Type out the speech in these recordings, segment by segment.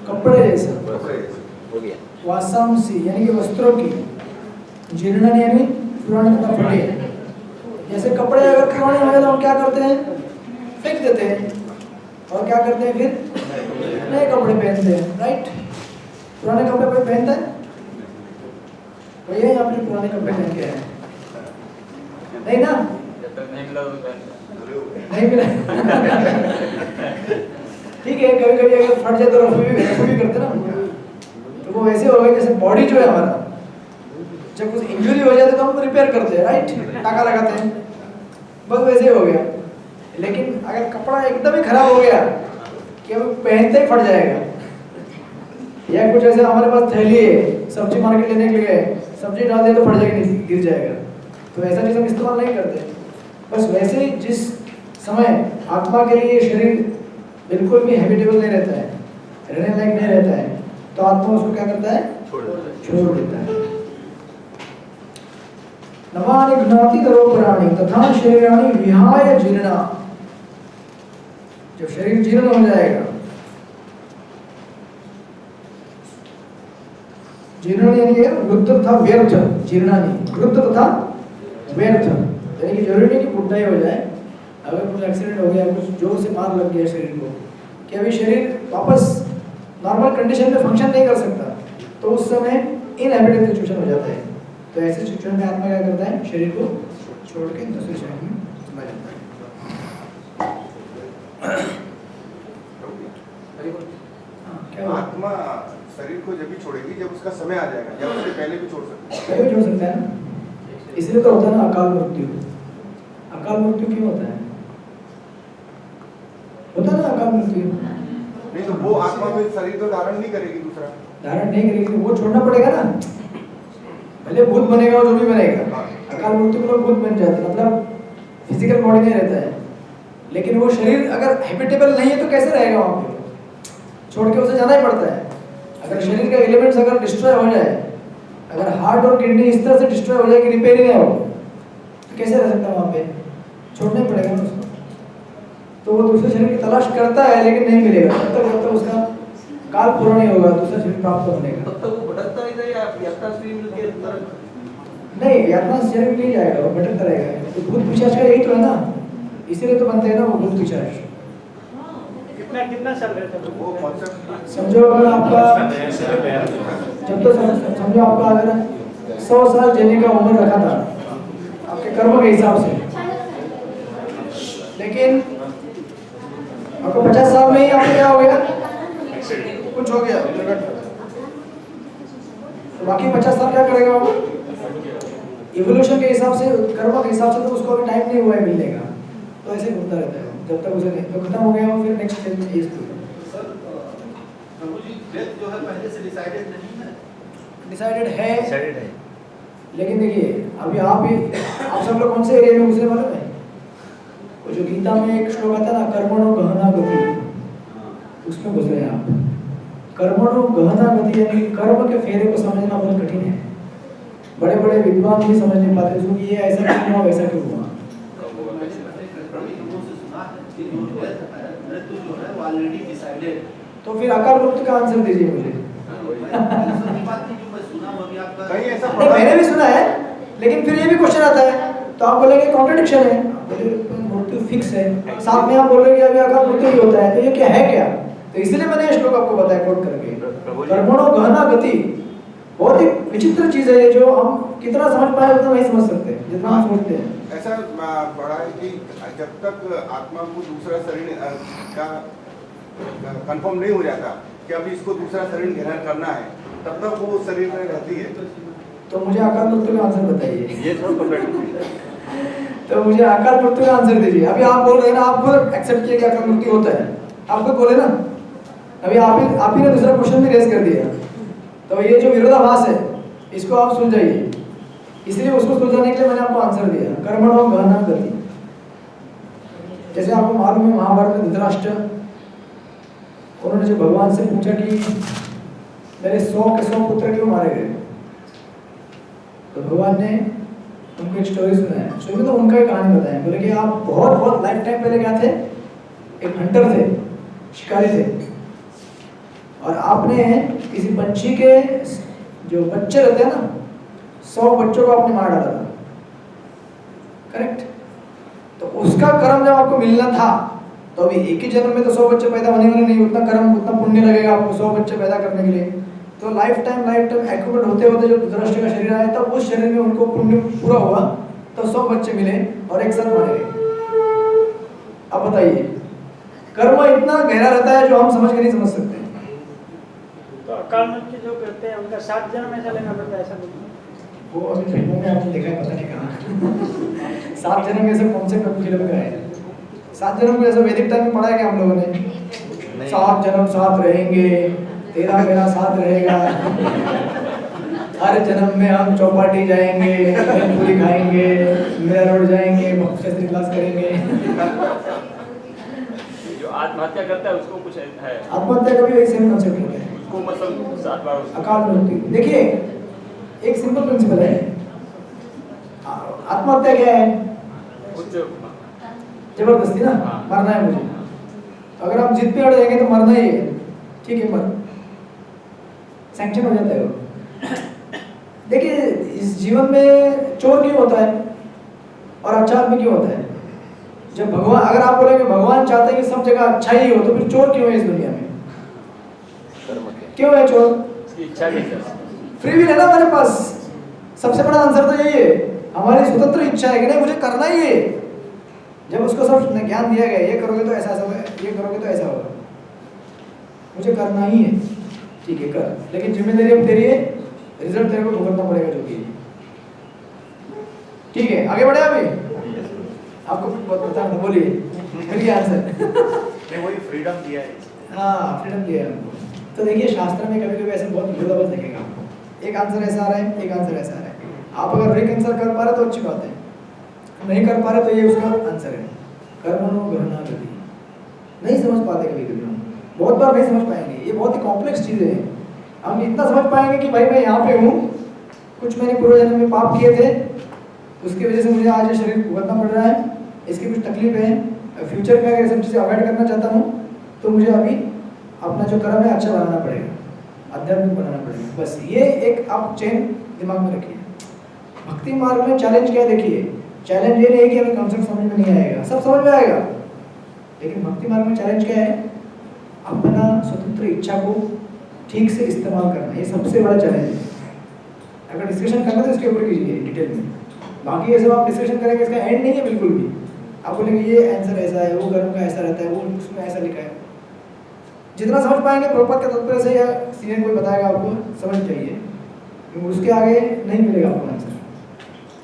कपड़े जैसा हो गया। वासांसी यानी कि वस्त्रों की, जीर्ण यानी पुराने तथा फटे। जैसे कपड़े अगर पुराने हो गए तो हम क्या करते हैं, फेंक देते हैं, और क्या करते हैं फिर नए कपड़े पहनते हैं, राइट। पुराने कपड़े कोई पहनता है? कोई है यहाँ पे पुराने कपड़े पहन के है? नहीं ना, नहीं मिला। ठीक है, कभी कभी अगर फट जाए तो रफू भी करते ना, तो वो वैसे हो गए जैसे बॉडी जो है हमारा, जब कुछ इंजरी हो जाती है तो हम रिपेयर करते हैं, राइट, टाका लगाते हैं, बस वैसे हो गया। लेकिन अगर कपड़ा एकदम ही खराब हो गया कि अब पहनते ही फट जाएगा, या कुछ ऐसे हमारे पास थैली है, सब्जी मार्केट लेने के लिए सब्जी डाल दिया तो फट जाएगी, गिर जाएगा, तो ऐसा चीज़ हम इस्तेमाल नहीं करते। बस वैसे ही जिस समय आत्मा के लिए शरीर बिल्कुल भी हैबिटेबल नहीं रहता है, रहने लायक नहीं रहता है, तो आत्मा उसको क्या करता है, छोड़ देता है। नवानि घ्नाति तरोपराणि तथा शरीराणि विहाय जीर्णा, जब शरीर जीर्ण हो जाएगा, जीर्ण यानी वृद्ध तथा व्यर्थ, जीर्णानि वृद्ध तथा व्यर्थ, यानी कि जरूरी नहीं कि बुढ़ाई हो जाए, अगर कुछ एक्सीडेंट हो गया, कुछ जोर से मार लग गया शरीर को कि अभी शरीर वापस नॉर्मल कंडीशन में फंक्शन नहीं कर सकता, तो उस समय इनहैबिटेबल सिचुएशन हो जाता है। तो ऐसे सिचुएशन में आत्मा क्या करता है, शरीर को छोड़ के दूसरे शरीर में चला जाता है। आत्मा शरीर को जब भी छोड़ेगी जब उसका समय आ जाएगा, या उससे पहले भी छोड़ सकता है? पहले भी छोड़ सकता है ना, इसलिए तो होता है ना अकाल मृत्यु। अकाल मृत्यु क्यों होता है? होता है ना अकाल मृत्यु। नहीं तो वो आत्मा में शरीर तो धारण नहीं करेगी, दूसरा धारण नहीं करेगी, वो छोड़ना पड़ेगा ना, भले भूत बनेगा, जो भी बनेगा। अकाल मृत्यु में लोग भूत बन जाते हैं, मतलब फिजिकल बॉडी नहीं रहता है, लेकिन वो शरीर अगर हैबिटेबल नहीं है तो कैसे रहेगा वहाँ पे, छोड़ के उसे जाना ही पड़ता है। अगर शरीर का एलिमेंट्स अगर डिस्ट्रॉय हो जाए, अगर हार्ट और किडनी इस तरह से डिस्ट्रॉय हो जाए कि रिपेयर ही नहीं हो, तो कैसे रह सकता है वहाँ पे, छोड़ना ही पड़ेगा ना उसको। तो वो दूसरे शरीर की तलाश करता है लेकिन नहीं मिलेगा, जब तक उसका काल पूरा नहीं होगा दूसरा शरीर प्राप्त होने का, तब तक वो भटकता ही रहेगा, यात्रा शरीर मिलके नहीं यात्रा शरीर नहीं जाएगा, वो भटकता रहेगा। तो भूत पिशाच का यही तो है ना, इसीलिए तो बनते हैं ना वो भूत पिशाच। कितना साल रहता है वो कॉन्सेप्ट समझो अगर आपका जब तो समझो आपका अगर 100 साल जीने का उम्र रखा था आपके कर्म के हिसाब से, लेकिन आपको 50 साल में ही आपको क्या हो गया, कुछ हो गया, तो बाकी 50 साल क्या करेगा वो? इवोल्यूशन के हिसाब से, कर्म के हिसाब से तो उसको अभी टाइम नहीं हुआ है मिलने का, तो ऐसे घूमता रहता है जब तक उसे नहीं, तो खत्म हो गया वो फिर नेक्स्ट स्टेज में एज सर प्रभु जी, डेथ जो है पहले से डिसाइडेड नहीं है? डिसाइडेड है, लेकिन देखिए अभी आप सब लोग कौन से एरिया में घुसे मालूम है? वो जो गीता में एक श्लोक आता है ना, कर्मणो गहना गति, उसमें घुस रहे हैं आप। कर्मणो गहना गति यानी कर्म के फेरे को समझना बहुत कठिन है, बड़े बड़े विद्वान भी समझ नहीं पाते उसको कि ये ऐसा क्यों हुआ वैसा क्यों हुआ। तो फिर अकाल मृत्यु का आंसर दीजिए मुझे। कहीं ऐसा नहीं, मैंने भी सुना है, लेकिन फिर ये भी क्वेश्चन आता है, तो आप बोलेंगे कॉन्ट्रडिक्शन है, मृत्यु फिक्स है, साथ में आप बोल रहे हैं अभी अकाल मृत्यु ही होता है, तो ये क्या है क्या? तो इसलिए मैंने ये श्लोक आपको बताया कोट करके, कर्मणो गहना गति बहुत ही विचित्र चीज है, जो हम कितना समझ पाए उतना नहीं समझ सकते जितना हम सोचते हैं। ऐसा पढ़ा है कि जब तक आत्मा को दूसरा शरीर का कंफर्म नहीं हो जाता कि अभी इसको दूसरा शरीर ग्रहण करना है, तब तक वो शरीर में रहती है। तो मुझे अकाल मृत्यु का आंसर बताइए। ये तो मुझे अकाल मृत्यु का आंसर दीजिए। अभी आप बोल रहे हैं ना, आप खुद एक्सेप्ट किए कि अकाल मृत्यु होता है, आप खुद बोले ना, अभी आप ही ने दूसरा क्वेश्चन भी रेज कर दिया, तो ये जो विरोधाभास है इसको आप सुलझाइए। इसलिए उसको सुलझाने के लिए मैंने आपको आंसर दिया, कर्मणो गहना गति। जैसे आपको मालूम है महाभारत में धृतराष्ट्र, उन्होंने जो भगवान से पूछा कि मेरे 100 के 100 पुत्र क्यों मारे गए, तो भगवान ने उनको एक स्टोरी सुनाया, शुरू में तो उनका ही कहानी बताया, बोले कि आप बहुत लाइफ टाइम पहले क्या थे, एक हंटर थे, शिकारी थे, और आपने किसी पंछी के जो बच्चे रहते हैं ना, 100 बच्चों को आपने मार डाला था, करेक्ट? तो उसका कर्म जब आपको मिलना था, तो अभी एक ही जन्म में तो 100 बच्चे पैदा होने वाले नहीं, उतना कर्म उतना पुण्य लगेगा आपको 100 बच्चे पैदा करने के लिए। तो लाइफ टाइम एक्यूमुलेट होते होते जब धृतराष्ट्र का शरीर आया, तब उस शरीर में उनको पुण्य पूरा हुआ, तो 100 बच्चे मिले और एक साथ मारे गए। अब बताइए, कर्म इतना गहरा रहता है जो हम समझ के नहीं समझ सकते। तो अकाल मृत्यु जो कहते हैं उनका 7 जन्म ऐसा लेना पड़ता है, ऐसा नहीं? वो अभी फिल्मों में आपने देखा है, पता नहीं कहाँ 7 जन्म में ऐसे कौन से फिल्म का है? 7 जन्म को ऐसा वैदिक टाइम में पढ़ा है क्या हम लोगों ने? 7 जन्म साथ रहेंगे, तेरा मेरा साथ रहेगा, हर जन्म में हम चौपाटी जाएंगे, पूरी खाएंगे, मेरा रोड जाएंगे, भक्ति क्लास करेंगे। जो आत्महत्या करता है उसको कुछ है, आत्महत्या का भी एक सेम कॉन्सेप्ट होता है, उसको मतलब 7 बार अकाल मृत्यु। देखिए एक सिंपल प्रिंसिपल है, आत्महत्या क्या है? कुछ जबरदस्ती ना, मरना है मुझे, अगर आप जिद पे अड़ जाएंगे तो मरना ही है, ठीक है, मर सैंक्शन हो जाता है वो। देखिए इस जीवन में चोर क्यों होता है और अच्छा आदमी क्यों होता है? जब भगवान, अगर आप बोलेंगे भगवान चाहते हैं कि सब जगह अच्छा ही हो, तो फिर चोर क्यों है इस दुनिया में? क्यों है चोर? उसकी इच्छा की तरह फ्री विल है ना हमारे पास। सबसे बड़ा आंसर तो यही है, हमारी स्वतंत्र इच्छा है कि नहीं मुझे करना ही है। जब उसको सब ज्ञान दिया गया, ये करोगे तो ऐसा होगा, ये करोगे तो ऐसा होगा, मुझे करना ही है, ठीक है कर, लेकिन जिम्मेदारी अब तेरी है, रिजल्ट तेरे को भुगतना पड़ेगा जो भी है, ठीक है? आगे बढ़े अभी, आपको पता था, बोलिए मिल गया आंसर। नहीं, वही फ्रीडम दिया है। हाँ फ्रीडम दिया है हमको। तो देखिए शास्त्र में कभी कभी ऐसे बहुत विरोधाभास देखेगा आपको, एक आंसर ऐसा आ रहा है, एक आंसर ऐसा आ रहा है। आप अगर रिकंसिडर कर पा रहे तो अच्छी बात है, नहीं कर पा रहे तो ये उसका आंसर है, कर्मणो गहना गति। नहीं समझ पाते कभी कभी हम, बहुत बार नहीं समझ पाएंगे, ये बहुत ही कॉम्प्लेक्स चीज़ें हैं। हम इतना समझ पाएंगे कि भाई मैं यहाँ पे हूँ, कुछ मैंने पूर्व जन्म में पाप किए थे, उसकी वजह से मुझे आज ये शरीर भुगतना पड़ रहा है, इसकी कुछ तकलीफें हैं, फ्यूचर में अगर सब चीज़ें अवॉइड करना चाहता हूँ तो मुझे अभी अपना जो कर्म है अच्छा बनाना पड़ेगा, आध्यात्मिक बनाना पड़ेगा। बस ये एक आप चेन दिमाग में रखिए। भक्ति मार्ग में चैलेंज क्या है? देखिए चैलेंज ये नहीं कि हमें कॉन्सेप्ट समझ में नहीं आएगा, सब समझ में आएगा, लेकिन भक्ति मार्ग में चैलेंज क्या है? अपना स्वतंत्र इच्छा को ठीक से इस्तेमाल करना, ये सबसे बड़ा चैलेंज है। अगर डिस्कशन करना तो इसके ऊपर कीजिए डिटेल में, बाकी ये सब आप डिस्कशन करेंगे इसका एंड नहीं है बिल्कुल भी। आप बोलेंगे ये आंसर ऐसा है, वो कर्म का ऐसा रहता है, वो उसमें ऐसा लिखा है। जितना समझ पाएंगे प्रभुपाद के तत्पर से या सीनियर कोई बताएगा आपको, समझ जाइए, क्योंकि उसके आगे नहीं मिलेगा आपको आंसर।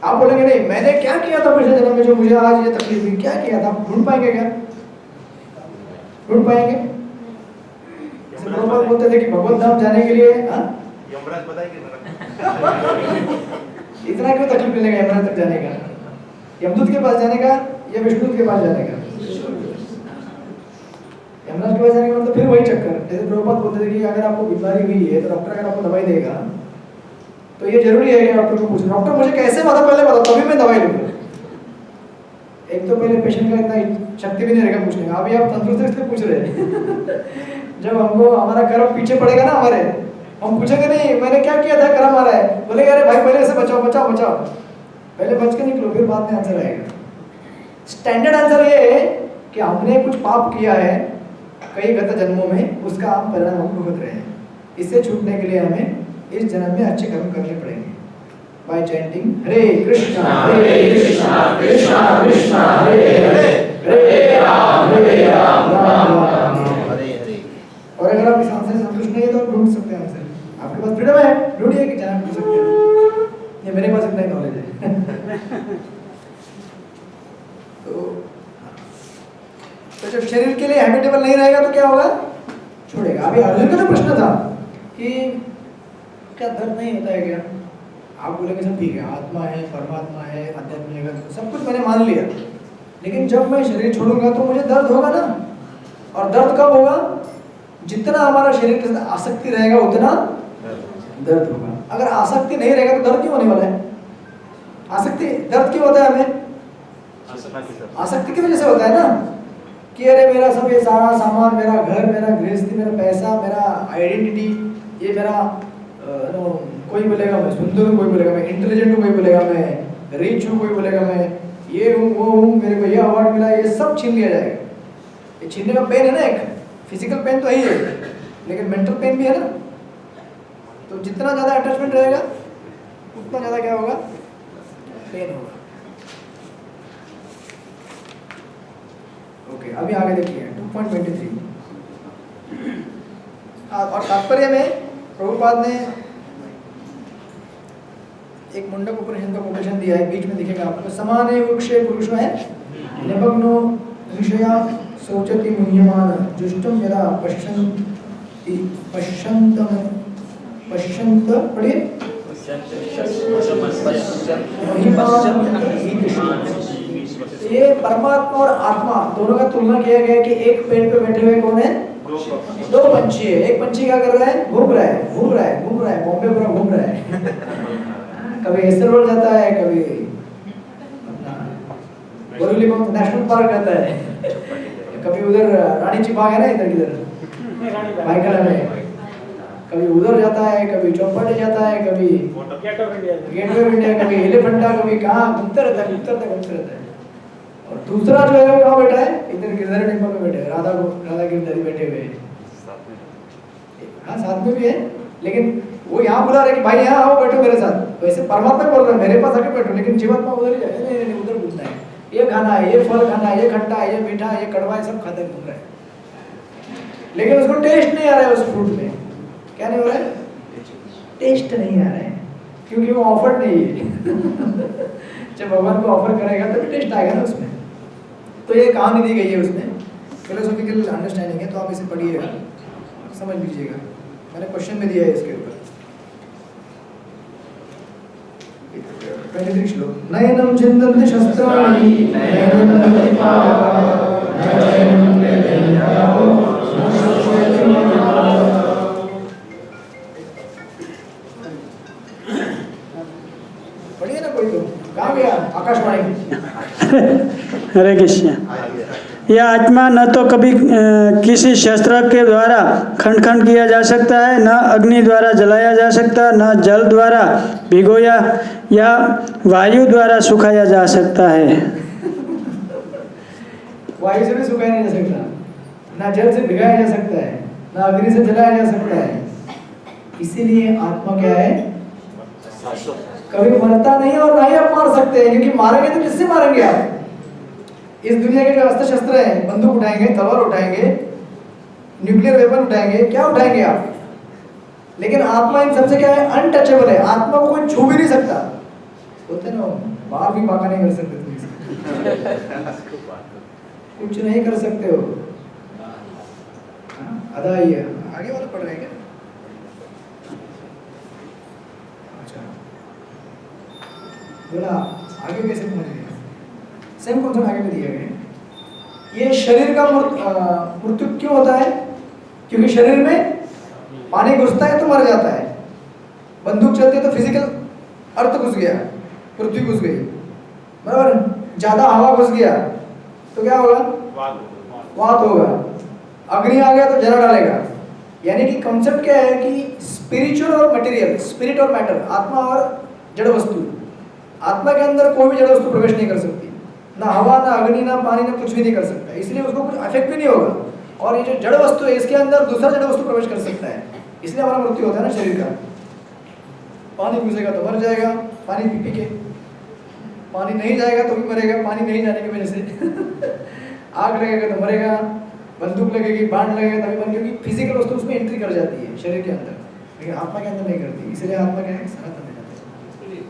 आप बोलेंगे नहीं मैंने क्या किया था पिछले जन्म में जो मुझे आज ये तकलीफ हुई, क्या किया था? आप ढूंढ पाएंगे क्या? ढूंढ पाएंगे? जैसे प्रभुपाद बोलते थे कि भगवत धाम जाने के लिए यमराज बताएंगे इतना क्यों तकलीफ मिलेगा यमराज तक जाने का? यमदूत के पास जाने का या विष्णुदूत के पास जाने का? यमराज के पास जाने का मतलब फिर वही चक्कर। जैसे प्रभुपाद बोलते थे कि अगर आपको बीमारी हुई है तो डॉक्टर अगर आपको दवाई देगा तो ये जरूरी है कि डॉक्टर को पूछना, डॉक्टर मुझे कैसे पता, पहले बताओ तभी मैं दवाई लूंगा। एक तो पहले पेशेंट का इतना शक्ति भी नहीं रहेगा पूछने का, अभी आप तंदुरुस्त इसलिए पूछ रहे हैं। जब हमको हमारा कर्म पीछे पड़ेगा ना हमारे, हम पूछेंगे नहीं मैंने क्या किया था कर्म आ रहा है, बोलेंगे अरे भाई पहले से बचाओ बचाओ बचाओ, पहले बच के निकलो फिर बाद में आंसर आएगा। स्टैंडर्ड आंसर ये है कि हमने कुछ पाप किया है कई गत जन्मों में, उसका हम परिणाम हम भुगत रहे हैं। इससे छूटने के लिए हमें इस जन्म में अच्छे कर्म करने पड़ेंगे बाय चैंटिंग हरे कृष्णा कृष्णा कृष्णा हरे हरे, हरे राम राम राम हरे हरे। और अगर आप इस आंसर से संतुष्ट नहीं है तो आप ढूंढ सकते हैं आंसर, आपके पास फ्रीडम है, ढूंढिए कि जहाँ ढूंढ सकते हैं। ये मेरे पास इतना ही नॉलेज है। तो जब शरीर के लिए हैबिटेबल नहीं रहेगा तो क्या होगा? छोड़ेगा। अभी अर्जुन का जो प्रश्न था कि क्या दर्द नहीं होता है क्या? आप बोलेंगे सब ठीक है, आत्मा है, परमात्मा है, आध्यात्मिक जगत सब कुछ मैंने मान लिया, लेकिन जब मैं शरीर छोड़ूंगा तो मुझे दर्द होगा ना। और दर्द कब होगा? जितना हमारा शरीर के साथ आसक्ति रहेगा उतना दर्द होगा। अगर आसक्ति नहीं रहेगा तो दर्द क्यों होने वाला है? आसक्ति दर्द क्यों होता है हमें? आसक्ति की वजह से होता है ना। कि अरे मेरा सब ये सारा सामान, मेरा घर, मेरा गृहस्थी, मेरा पैसा, मेरा आइडेंटिटी, ये मेरा कोई बोलेगा मैं सुंदर हूँ, कोई बोलेगा मैं इंटेलिजेंट हूँ, कोई बोलेगा मैं रिच हूँ, कोई बोलेगा मैं ये हूँ वो हूँ, मेरे को ये अवार्ड मिला, ये सब छीन लिया जाएगा। ये छीनने का पेन है ना, एक फिजिकल पेन तो है ही है, लेकिन मेंटल पेन भी है ना। तो जितना ज़्यादा अटैचमेंट रहेगा उतना ज़्यादा क्या होगा, पेन होगा। ओके, अभी आगे देखिए 2.23 और तात्पर्य में प्रभुपाद ने एक मुंडक उपनिषद का कोटेशन दिया है, बीच में दिखेगा आपको। समाने वृक्षे पुरुषो है निमग्नो विषया सोचति मुह्यमान जुष्टम यदा पश्यन्त पढ़िए ये परमात्मा और आत्मा दोनों का तुलना किया गया कि एक पेड़ पे बैठे हुए कौन है, दो पंछी है। एक पंछी क्या कर रहा है, घूम रहा है बॉम्बे पूरा घूम रहा है। कभी एस्टर रोड जाता है, कभी बोरीवली नेशनल पार्क जाता है, कभी उधर रानी की बाग है ना इधर किधर बाइकल में, कभी उधर जाता है, कभी चौपाटी जाता है, कभी गेट ऑफ इंडिया, कभी एलिफेंटा, कभी कहाँ घूमते रहता है। और दूसरा जो है वो कहाँ बैठा है, इधर गिरधारी टेम्पल में बैठे हैं, राधा गिरधारी बैठे हुए हैं। हाँ साथ में भी है, लेकिन वो यहाँ बुला रहे कि भाई यहाँ आओ बैठो मेरे साथ। वैसे परमात्मा बोल रहे हैं मेरे पास आके बैठो, लेकिन जीवात्मा उधर ही जाए, नहीं उधर घूमना है, ये खाना है, ये फल खाना है, ये खट्टा है, ये मीठा है, ये कड़वा है, सब खाते घूम रहा है, लेकिन उसको टेस्ट नहीं आ रहा है उस फ्रूट में। क्या नहीं हो रहा है, टेस्ट नहीं आ रहा है, क्योंकि वो ऑफर नहीं है। जब भगवान को ऑफर करेगा तभी टेस्ट आएगा ना उसमें। तो ये कहानी दी गई है उसमें, फिलोसॉफिकल अंडरस्टैंडिंग है, तो आप इसे पढ़िएगा, समझ लीजिएगा। मैंने क्वेश्चन में दिया है इसके ऊपर 23 श्लोक। नयनम छिन्दन्ति शस्त्राणि नयनम दहति पावकः नयनम लेलेन यावो नश्यति मृत्युः। पढ़िए ना कोई तो, कहाँ गया आकाशवाणी। हरे कृष्ण। यह आत्मा न तो कभी किसी शस्त्र के द्वारा खंड खंड किया जा सकता है, न अग्नि द्वारा जलाया जा सकता, न जल द्वारा भिगोया या वायु द्वारा सुखाया जा सकता है। वायु से भी सुखाया नहीं जा सकता, ना जल से भिगाया जा सकता है, ना अग्नि से जलाया जा सकता है। इसीलिए आत्मा क्या है, कभी मरता नहीं और ना ही आप मार सकते हैं, क्योंकि मारेंगे तो किससे मारेंगे आप। इस दुनिया के जो अस्त्र शस्त्र हैं, बंदूक उठाएंगे, तलवार उठाएंगे, न्यूक्लियर वेपन उठाएंगे, क्या उठाएंगे आप। लेकिन आत्मा इन सबसे क्या है, अनटचेबल है। आत्मा को कोई छू भी नहीं सकता। बोलते ना बाहर भी बाका नहीं कर सकते तुम इसको। कुछ नहीं कर सकते हो। अदा ही है, आगे वाला पढ़ रहे हैं क्या? अच्छा बोला आगे कैसे पहुंच गए, सेम कॉन्सेप्ट आगे में दिया गया। ये शरीर का मृत्यु क्यों होता है, क्योंकि शरीर में पानी घुसता है तो मर जाता है। बंदूक चलती है तो फिजिकल अर्थ घुस गया, पृथ्वी घुस गई, बराबर। ज्यादा हवा घुस गया तो क्या होगा, वात होगा। अग्नि आ गया तो जला डालेगा। यानी कि कॉन्सेप्ट क्या है कि स्पिरिचुअल और मटेरियल, स्पिरिट और मैटर, आत्मा और जड़ वस्तु। आत्मा के अंदर कोई भी जड़ वस्तु प्रवेश नहीं कर सकती, ना हवा, ना अग्नि, ना पानी, ना कुछ भी नहीं कर सकता। इसलिए उसको कुछ अफेक्ट भी नहीं होगा। और ये जो जड़ वस्तु है, इसके अंदर दूसरा जड़ वस्तु प्रवेश कर सकता है, इसलिए हमारा मृत्यु होता है ना शरीर का। पानी घुसेगा तो मर जाएगा, पानी पी के। पानी नहीं जाएगा तो भी मरेगा, पानी नहीं जाने की वजह से। आग लगेगा तो मरेगा, बंदूक लगेगी, बाण लगेगा तभी मरेगा, क्योंकि फिजिकल वस्तु उसमें एंट्री कर जाती है शरीर के अंदर, लेकिन आत्मा के अंदर नहीं करती। इसलिए आत्मा क्या है, खत्म हो जाता है।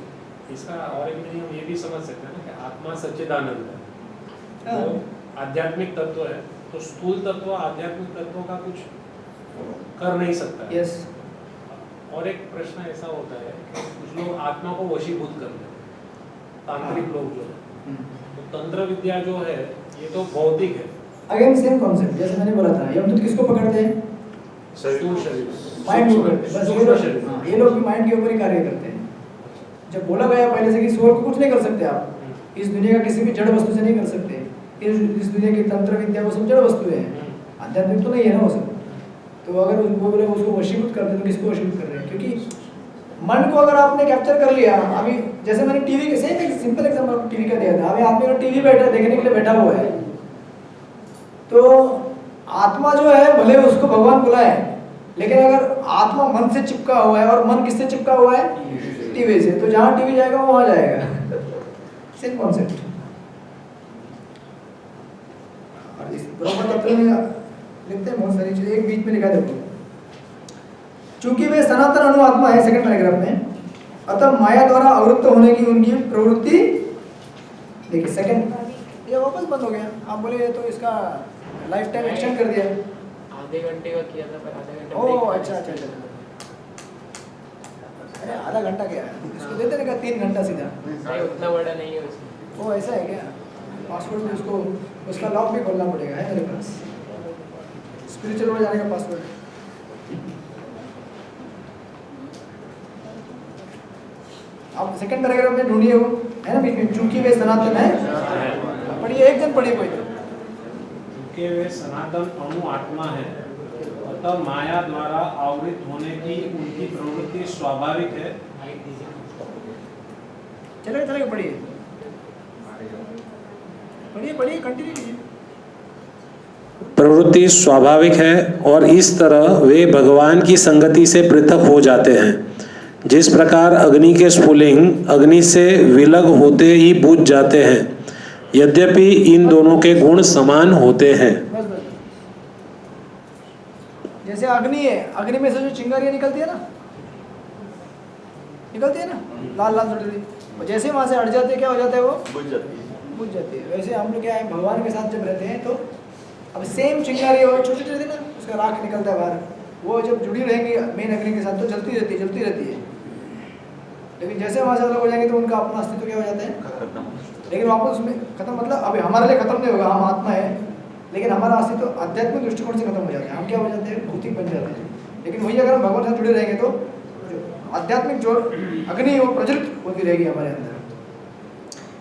इसका और एक मीनिंग हम ये भी समझ सकते हैं ना कि आत्मा सच्चिदानंद है, हाँ। तो आध्यात्मिक तत्व है, तो स्थूल तत्व आध्यात्मिक तत्वों का कुछ कर नहीं सकता है। यस। और एक प्रश्न ऐसा होता है कि कुछ लोग आत्मा को वशीभूत कर देते हैं, तांत्रिक लोग जो है, तो तंत्र विद्या जो है ये तो भौतिक है। अगेन सेम कॉन्सेप्ट, जैसे मैंने बोला था, यमदूत किसको पकड़ते हैं, स्थूल शरीर, माइंड को पकड़ते हैं। बस ये लोग भी माइंड के ऊपर ही कार्य करते हैं। जब बोला गया पहले से कि सोल को कुछ नहीं कर सकते आप, इस दुनिया का किसी भी जड़ वस्तु से नहीं कर सकते, इस दुनिया की तंत्र विद्या वो सब जड़ वस्तुएं हैं, आध्यात्मिक तो नहीं है ना वो सब। तो अगर वो बोले उसको वशीभूत करते हैं तो किसको वशीभूत कर रहे हैं? क्योंकि मन को अगर आपने कैप्चर कर लिया, अभी जैसे मैंने टीवी के सेम एक सिंपल एग्जांपल टीवी का दिया था, अभी आदमी का टीवी बैठा देखने के लिए बैठा हुआ है, तो आत्मा जो है भले उसको भगवान बुलाए, लेकिन अगर आत्मा मन से चिपका हुआ है, और मन किससे चिपका हुआ है? टीवी से, तो जहां टीवी जाएगा वो वहां जाएगा। Same concept. और इस ब्रह्म तत्व में लिखते हैं बहुत सारी चीजें, एक बीच में लिखा देखो, चूंकि वे सनातन अणु आत्मा है, सेकंड पैराग्राफ में, अतः माया द्वारा आवृत्त होने की उनकी प्रवृत्ति, देखिए सेकंड, ये वापस बंद हो गया। आप बोले तो इसका लाइफ टाइम एक्सटेंड कर दिया, आधे घंटे का किया था, पर आधे घंटे ओह अच्छा अच्छा अच्छा, अरे आधा घंटा क्या है, इसको देते ना 3 घंटा सीधा। नहीं, उतना बड़ा नहीं है उसमें। ओ ऐसा है क्या? पासवर्ड में उसको उसका लॉक भी खोलना पड़ेगा, है मेरे पास स्पिरिचुअल में जाने का पासवर्ड। आप सेकंड पैराग्राफ में ढूंढिए, वो है ना बीच में, चूंकि वे सनातन है, पढ़िए, एक जन पढ़िए कोई। क्योंकि वे सनातन अणु आत्मा है, अतः माया द्वारा आवृत होने की उनकी प्रवृत्ति स्वाभाविक है। चलेगा चलेगा, पढ़िए पढ़िए पढ़िए, कंटिन्यू कीजिए। प्रवृत्ति स्वाभाविक है और इस तरह वे भगवान की संगति से पृथक हो जाते हैं। जिस प्रकार अग्नि के स्फुलिंग अग्नि से विलग होते ही बुझ जाते हैं, यद्यपि इन दोनों के गुण समान होते हैं। बस बस, जैसे अग्नि है, अग्नि में से जो चिंगारियां निकलती है ना, लाल लाल छोटी, जैसे वहां से हट जाते हैं, क्या हो जाता है? वो बुझ जाती है। वैसे हम लोग क्या है, भगवान के साथ जब रहते हैं तो अब सेम चिंगारी हो छोटी छोटी ना, उसका राख निकलता है बाहर, वो जब जुड़ी रहेंगी मेन अग्नि के साथ तो जलती रहती है। लेकिन जैसे वहां से अलग हो जाएंगे तो उनका अपना अस्तित्व क्या हो जाता है? लेकिन वापस उसमें खत्म, मतलब अभी हमारे लिए खत्म नहीं होगा, हम आत्मा है, लेकिन हमारा अस्तित्व आध्यात्मिक दृष्टिकोण से खत्म हो जाता है, हम क्या हो जाते हैं? भौतिक बन जाते हैं। लेकिन वही अगर हम भगवान से जुड़े रहेंगे तो आध्यात्मिक जो अग्नि वो प्रज्वलित होती रहेगी हमारे अंदर।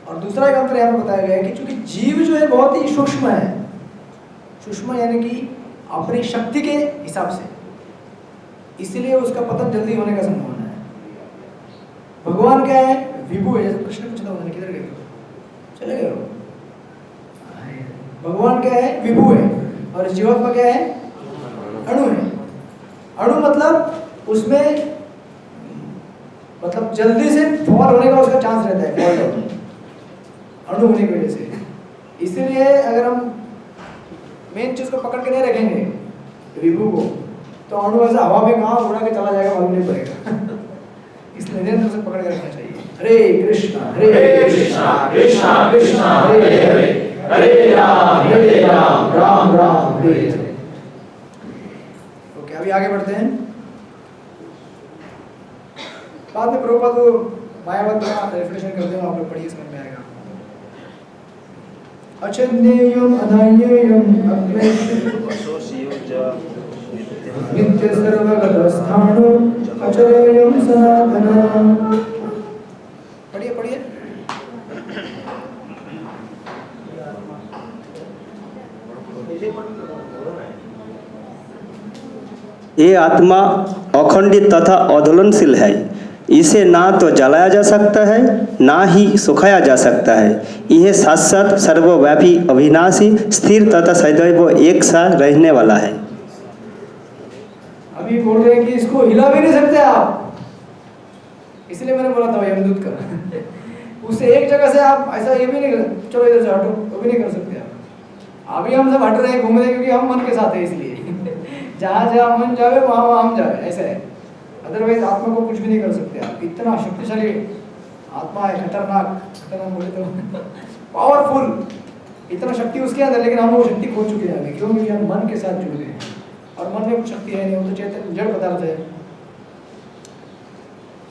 और दूसरा एक अंतर यहाँ पर बताया गया है कि चूंकि जीव जो है बहुत ही सूक्ष्म है, सूक्ष्म यानी कि अपनी शक्ति के हिसाब से, इसलिए उसका पतन जल्दी होने का संभावना है। भगवान क्या है? विभु है। जैसे कृष्ण पूछता होगा किधर गए, चले गए। भगवान क्या है? विभु है। और जीवात्मा क्या है? अणु है। अणु मतलब उसमें मतलब जल्दी से फॉल होने का उसका चांस रहता है, फॉल डाउन अणु होने की वजह से। इसलिए अगर हम मेन चीज को पकड़ के नहीं रखेंगे विभु को, तो अणु ऐसा हवा में कहाँ उड़ा के चला जाएगा मालूम नहीं पड़ेगा। इसलिए निरंतर से पकड़ के रखना चाहिए। हरे कृष्णा कृष्णा कृष्णा हरे हरे, हरे राम राम राम हरे हरे। ओके, अभी आगे बढ़ते हैं। बाद में प्रभुपाद को मायावत का रेफरेंस करते हैं, आप लोग पढ़िए, समझ में आएगा। अचिन्त्यम अनाय्यम नित्य सर्वगत स्थाणु अचरेयम सनातन। पढ़िए पढ़िए। ये आत्मा अखंडित तथा अदोलनशील है। इसे ना तो जलाया जा सकता है, ना ही सुखाया जा सकता है। यह शाश्वत, सर्वव्यापी, अविनाशी, स्थिर तथा सदैव एक सा रहने वाला है। अभी बोल रहे हैं कि इसको हिला भी नहीं सकते आप, इसलिए मैंने बोला था यमदूत का। उससे एक जगह से आप ऐसा ये भी नहीं कर, चलो इधर से हटो, वो भी नहीं कर सकते आप। अभी हम सब हट रहे हैं, घूम रहे हैं, क्योंकि हम मन के साथ है, इसलिए जहाँ जहाँ मन जावे वहाँ हम जावे, ऐसा है। अदरवाइज आत्मा को कुछ भी नहीं कर सकते आप। इतना शक्तिशाली आत्मा है, खतरनाक बोले तो पावरफुल, इतना शक्ति उसके अंदर, लेकिन हम वो शक्ति खो चुके हैं। क्यों? क्योंकि हम मन के साथ जुड़ गए हैं, और मन में कुछ शक्ति है नहीं, वो तो चेतन जड़ पदार्थ है।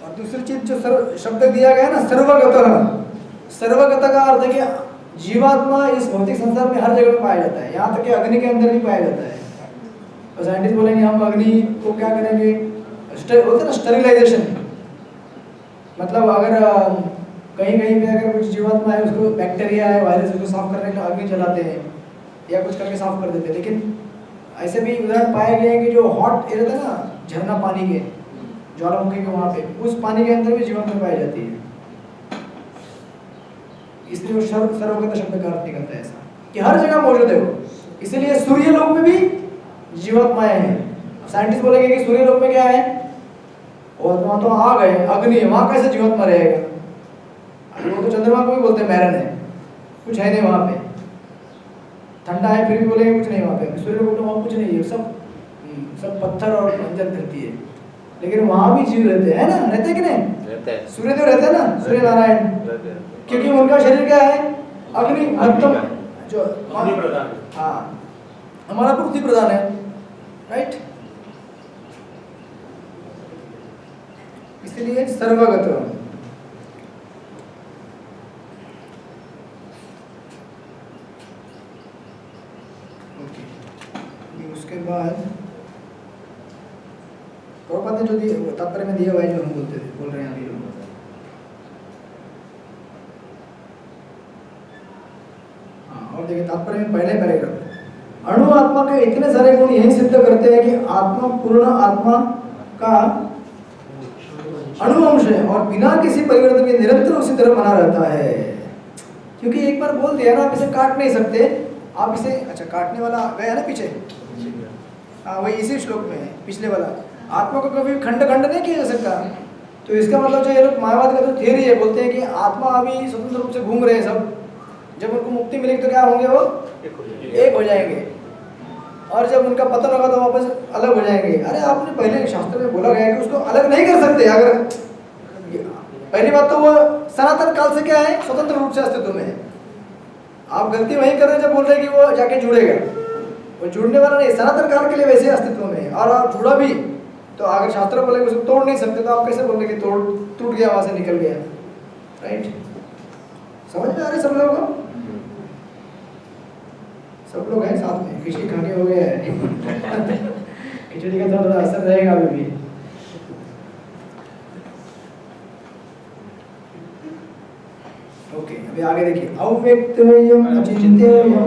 और दूसरी चीज जो शब्द दिया गया ना, सर्वगत। सर्वगत का अर्थ है कि जीवात्मा इस भौतिक संसार में हर जगह पाया जाता है, यहाँ तक कि अग्नि के अंदर भी पाया जाता है। और साइंटिस्ट बोलेंगे हम अग्नि को क्या करेंगे, होता है ना स्टरिलाइजेशन। मतलब अगर कहीं कहीं पे अगर कुछ जीवात्मा है, उसको बैक्टीरिया है, वायरस, उसको साफ करने के लिए अग्नि जलाते हैं या कुछ करके साफ कर देते हैं। लेकिन ऐसे भी उदाहरण पाए गए हैं कि जो हॉट एरिया था ना, झरना पानी के, ज्वालामुखी के वहाँ पे, उस पानी के अंदर भी जीवात्मा पाई जाती है। इसलिए वो सर्वगत शब्द का अर्थ निकलता है ऐसा कि हर जगह मौजूद है वो। इसलिए सूर्य लोक में भी जीवात्माएं हैं। साइंटिस्ट बोलेंगे कि सूर्य लोक में क्या है, और वहाँ तो आग है, अग्नि है, वहाँ कैसे जीवात्मा रहेगा? वो तो चंद्रमा को भी बोलते हैं मैरन है, कुछ है नहीं वहाँ पे, ठंडा है फिर भी बोलेंगे कुछ नहीं वहाँ पे। सूर्य लोक में वहाँ कुछ नहीं है, सब पत्थर और बंजर धरती है, लेकिन वहाँ भी जीव रहते हैं ना, रहते हैं कि नहीं? रहते हैं। सूर्यदेव रहते हैं ना, सूर्य नारायण, क्योंकि उनका शरीर क्या है, अग्नि महत्तम, जो अग्नि प्रधान है। हाँ, हमारा पृथ्वी प्रधान है, राइट? इसलिए सर्वगत। ओके, उसके बाद प्रभुपाद ने जो तात्पर्य में दिया हुआ है, जो हम बोल रहे हैं अभी लोग, और देखिए तात्पर्य में पहले पैराग्राफ, अणु आत्मा के इतने सारे गुण यही सिद्ध करते हैं कि आत्मा पूर्ण आत्मा का अणु अंश है और बिना किसी परिवर्तन के निरंतर उसी तरह बना रहता है। क्योंकि एक बार बोल दिया ना, आप इसे काट नहीं सकते, आप इसे, अच्छा काटने वाला गया ना पीछे, हाँ वही इसी श्लोक में है, पिछले वाला, आत्मा को कभी खंड खंड नहीं किया जा सकता। तो इसका मतलब जो ये लोग मायावाद का जो थियरी है, बोलते हैं कि आत्मा अभी स्वतंत्र रूप से घूम रहे हैं सब, जब उनको मुक्ति मिलेगी तो क्या होंगे, वो एक हो जाएंगे, और जब उनका पतन होगा तो वापस अलग हो जाएंगे। अरे आपने पहले शास्त्र में बोला गया है कि उसको अलग नहीं कर सकते। अगर पहली बात तो वो सनातन काल से क्या है, स्वतंत्र रूप से अस्तित्व में है। आप गलती वहीं कर रहे हैं जब बोल रहे हैं कि वो जाके जुड़ेगा, वो जुड़ने वाला नहीं, सनातन काल के लिए वैसे अस्तित्व में है। और आप जुड़ा भी तो अगर शास्त्र बोले उसको तोड़ नहीं सकते, तो आप कैसे बोल रहे कि टूट गया, वहां से निकल गया, राइट? समझ में आ रहे सब लोगों को? सब लोग हैं साथ में, खिचड़ी खा के हो गया है खिचड़ी का थोड़ा असर रहेगा अभी भी। ओके, अभी आगे देखिए, अव्यक्तमेयम् अचिन्त्येयम्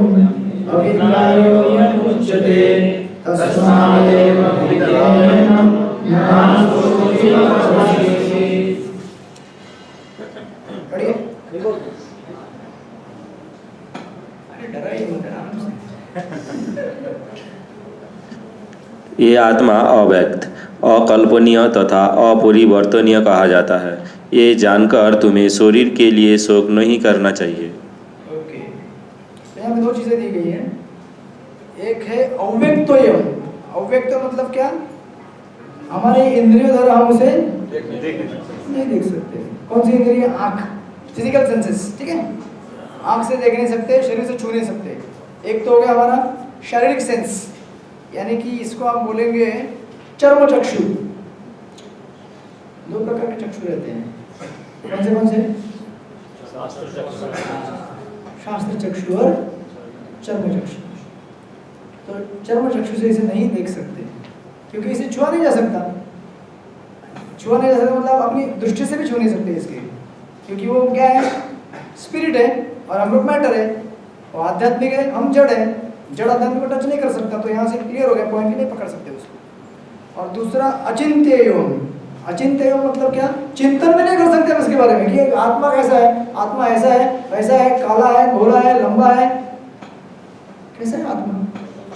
अविकार्यम् उच्यते तस्मादेव विद्येनं नास्ति वस्तुषु। पढ़िए, अरे डरा ही मत, आराम से। ये आत्मा अव्यक्त, अकल्पनीय तथा अपरिवर्तनीय कहा जाता है। ये जानकर तुम्हें शरीर के लिए शोक नहीं करना चाहिए। ओके, तो यहाँ पे दो चीजें दी गई हैं। एक है अव्यक्तोयम। अव्यक्त मतलब क्या, हमारे इंद्रियों द्वारा हम उसे नहीं देख सकते। कौन सी इंद्रिय? आँख, फिजिकल सेंसेस, ठीक है? आँख से देख नहीं सकते, शरीर से छू नहीं सकते। एक तो हो गया हमारा शारीरिक सेंस, यानी कि इसको आप बोलेंगे चर्म चक्षु। दो प्रकार के चक्षु रहते हैं, कौन से? शास्त्र चक्षु और चर्म चक्षु। तो चर्म चक्षु से इसे नहीं देख सकते, क्योंकि इसे छुआ नहीं जा सकता। छुआ नहीं जा सकता मतलब अपनी दृष्टि से भी छू नहीं सकते इसके, क्योंकि वो क्या है, स्पिरिट है और हम लोग मैटर है, और आध्यात्मिक है, हम जड़ है। जड़ आध्यात्मिक को टच नहीं कर सकता। तो यहाँ से क्लियर हो गया पॉइंट, ही नहीं पकड़ सकते उसको। और दूसरा अचिंत्येयम्। अचिंत्येयम् मतलब क्या, चिंतन भी नहीं कर सकते उसके बारे में कि आत्मा कैसा है, आत्मा ऐसा है, वैसा है, काला है, गोरा है, लंबा है, कैसा है आत्मा,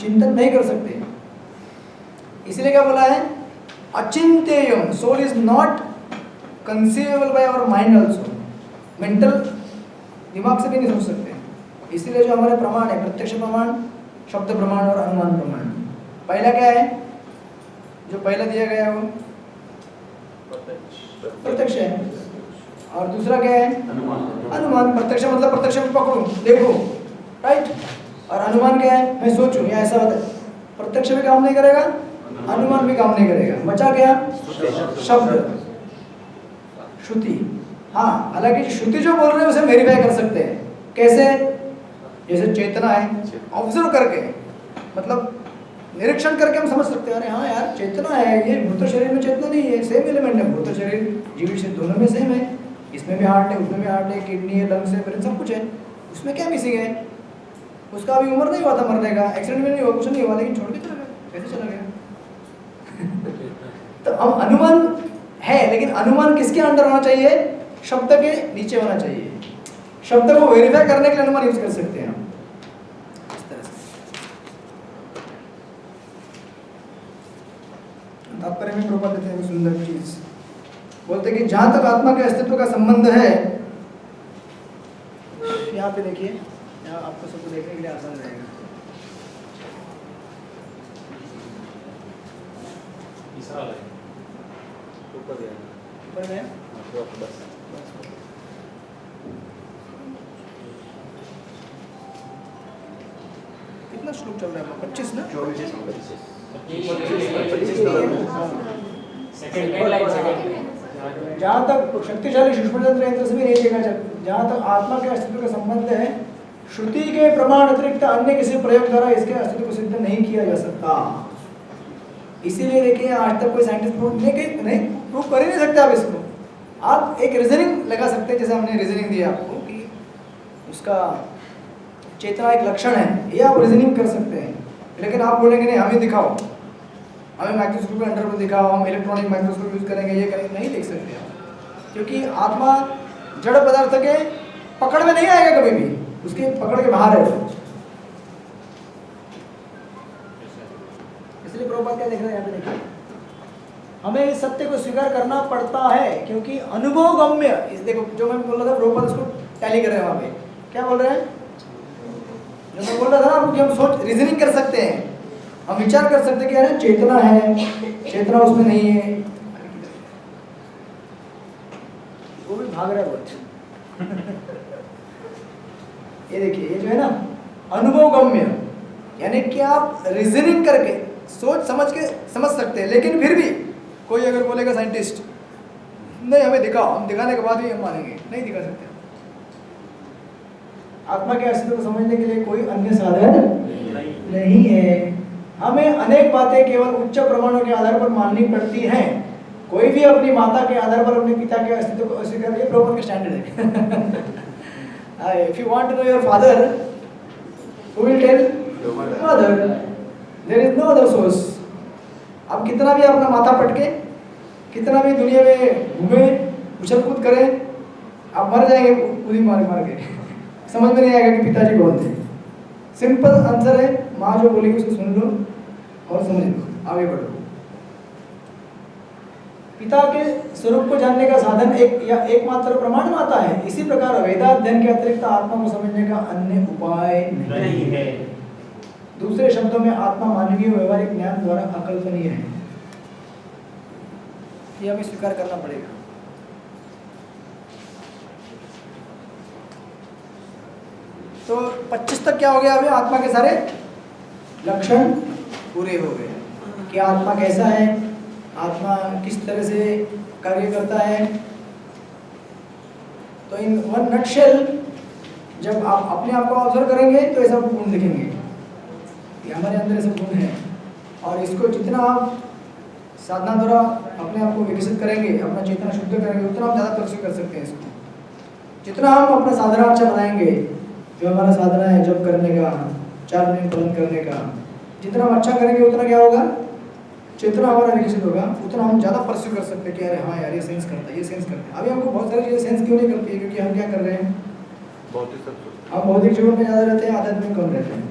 चिंतन नहीं कर सकते। इसलिए क्या बोला है, अचिंत्येयम्। Soul is not conceivable by our mind also. Mental दिमाग से भी नहीं सोच सकते। इसलिए जो हमारे प्रमाण है, प्रत्यक्ष प्रमाण, शब्द प्रमाण और अनुमान प्रमाण। पहला क्या है, जो पहला दिया गया है वो प्रत्यक्ष है, और दूसरा क्या है, अनुमान। प्रत्यक्ष मतलब प्रत्यक्ष में पकड़ूं, देखूं, राइट? और अनुमान क्या है, मैं सोचूं या ऐसा होता है। प्रत्यक्ष भी काम नहीं करेगा, अनुमान भी काम नहीं करेगा। बचा क्या, शब्द, श्रुति। हाँ, हालांकि श्रुति जो बोल रहे हैं उसे वेरीफाई कर सकते हैं। कैसे? जैसे चेतना है, ऑब्जर्व करके, मतलब निरीक्षण करके हम समझ सकते हैं, अरे हाँ यार चेतना है, ये भूत शरीर में चेतना नहीं है, सेम एलिमेंट है, भूत शरीर जीवित शरीर दोनों में सेम है। इसमें भी हार्ट है, उसमें भी हार्ट है, किडनी है, लंग्स है, ब्रेन, सब कुछ है। उसमें क्या मिसिंग है? उसका अभी उम्र नहीं हुआ था मरने का, एक्सीडेंट में नहीं हुआ, कुछ नहीं हुआ, लेकिन छोड़ के चला गया। कैसे चला गया? तो अब अनुमान है, लेकिन अनुमान किसके अंडर होना चाहिए? शब्द के नीचे होना चाहिए। शब्द को वेरीफाई करने के लिए अनुमान यूज कर सकते हैं हम इस तरह से। तात्पर्य में प्रभुपाद देते हैं सुंदर चीज, बोलते कि जहां तक आत्मा के अस्तित्व का संबंध है, यहाँ पे देखिए, यहाँ आपको सबको देखने के लिए आसान रहेगा। तीसरा लाइन ऊपर में कितना श्लोक चल रहा है? 25 ना? सेकंड लाइन जहाँ तक शक्तिशाली सूक्ष्मतंत्र यंत्र से भी नहीं देखा जाता, जहाँ तक आत्मा के अस्तित्व का संबंध है, श्रुति के प्रमाण अतिरिक्त अन्य किसी प्रयोग द्वारा इसके अस्तित्व को सिद्ध नहीं किया जा सकता। इसीलिए देखिए, आज तक कोई साइंटिस्ट प्रूव कर ही नहीं सकते आप इसको। आप एक रीजनिंग लगा सकते हैं, जैसे हमने रीजनिंग दिया आपको कि उसका चेतना एक लक्षण है, ये आप रीजनिंग कर सकते हैं। लेकिन आप बोलेंगे नहीं, हमें दिखाओ, हमें माइक्रोस्कोप के अंडर में दिखाओ, हम इलेक्ट्रॉनिक माइक्रोस्कोप यूज करेंगे, ये करेंगे, नहीं देख सकते आप। क्योंकि आत्मा जड़ पदार्थ के पकड़ में नहीं आएगा कभी भी, उसके पकड़ के बाहर है। इसलिए प्रभुपाद क्या देख रहे हैं यहाँ पे देखिए, हमें इस सत्य को स्वीकार करना पड़ता है क्योंकि अनुभव गम्य, इस देखो जो मैं बोल रहा था, प्रभुपाद उसको टैली कर रहे हैं वहाँ पे। क्या बोल रहे हैं? जो मैं बोल रहा था ना आपको कि हम सोच रीजनिंग कर सकते हैं, हम विचार कर सकते हैं कि अरे चेतना है, चेतना उसमें नहीं है, वो भी भाग रहा है बहुत। ये देखिए, ये जो है ना अनुभव गम्य, यानी कि आप रीजनिंग करके सोच समझ के समझ सकते हैं। लेकिन फिर भी कोई अगर बोलेगा साइंटिस्ट, नहीं हमें दिखाओ, हम दिखाने के बाद भी हम मानेंगे, नहीं दिखा सकते। आत्मा के अस्तित्व को समझने के लिए कोई अन्य साधन नहीं है। हमें अनेक बातें केवल उच्च प्रमाणों के आधार पर माननी पड़ती हैं। कोई भी अपनी माता के आधार पर अपने पिता के अस्तित्व को अस्वीकार, ये प्रभुपाद के स्टैंडर्ड है। If you want to know your father, who will tell? Mother. There is no other source. अब कितना भी अपना माथा पटके, कितना भी दुनिया में घूमे, उछल कूद करें, आप मर जाएंगे पूरी मार के, समझ में नहीं आएगा कि पिताजी कौन थे। सिंपल आंसर है, माँ जो बोलेगी उसको सुन लो और समझ लो, आगे बढ़ो। पिता के स्वरूप को जानने का साधन एक या एकमात्र प्रमाण माता है। इसी प्रकार वेदाध्ययन के अतिरिक्त आत्मा को समझने का अन्य उपाय नहीं है। दूसरे शब्दों में आत्मा मानवीय व्यवहारिक ज्ञान द्वारा अकल्पनीय है। ये हमें स्वीकार करना पड़ेगा। तो 25 तक क्या हो गया? अभी आत्मा के सारे लक्षण पूरे हो गए कि आत्मा कैसा है, आत्मा किस तरह से कार्य करता है। तो इन वन नटशेल जब आप अपने आप को ऑब्जर्व करेंगे तो ऐसा गुण दिखेंगे कि हमारे अंदर ऐसे गुण है, और इसको जितना आप साधना द्वारा अपने आप को विकसित करेंगे, अपना चेतना शुद्ध करेंगे, उतना आप ज़्यादा परस्यू कर सकते हैं इसको। जितना हम अपना साधना अच्छा बनाएंगे, जो हमारा साधना है जब करने का, 4 दिन पालन करने का, जितना हम अच्छा करेंगे उतना क्या होगा, चेतना हमारा विकसित होगा, उतना हम ज़्यादा परस्यू कर सकते हैं कि अरे हाँ यार ये सेंस करता है, ये सेंस करता है। अभी हमको बहुत सारी चीज़ें सेंस क्यों नहीं करती है? क्योंकि हम क्या कर रहे हैं, हम भौतिक जीवन में ज़्यादा रहते हैं, आध्यात्मिक कम रहते हैं।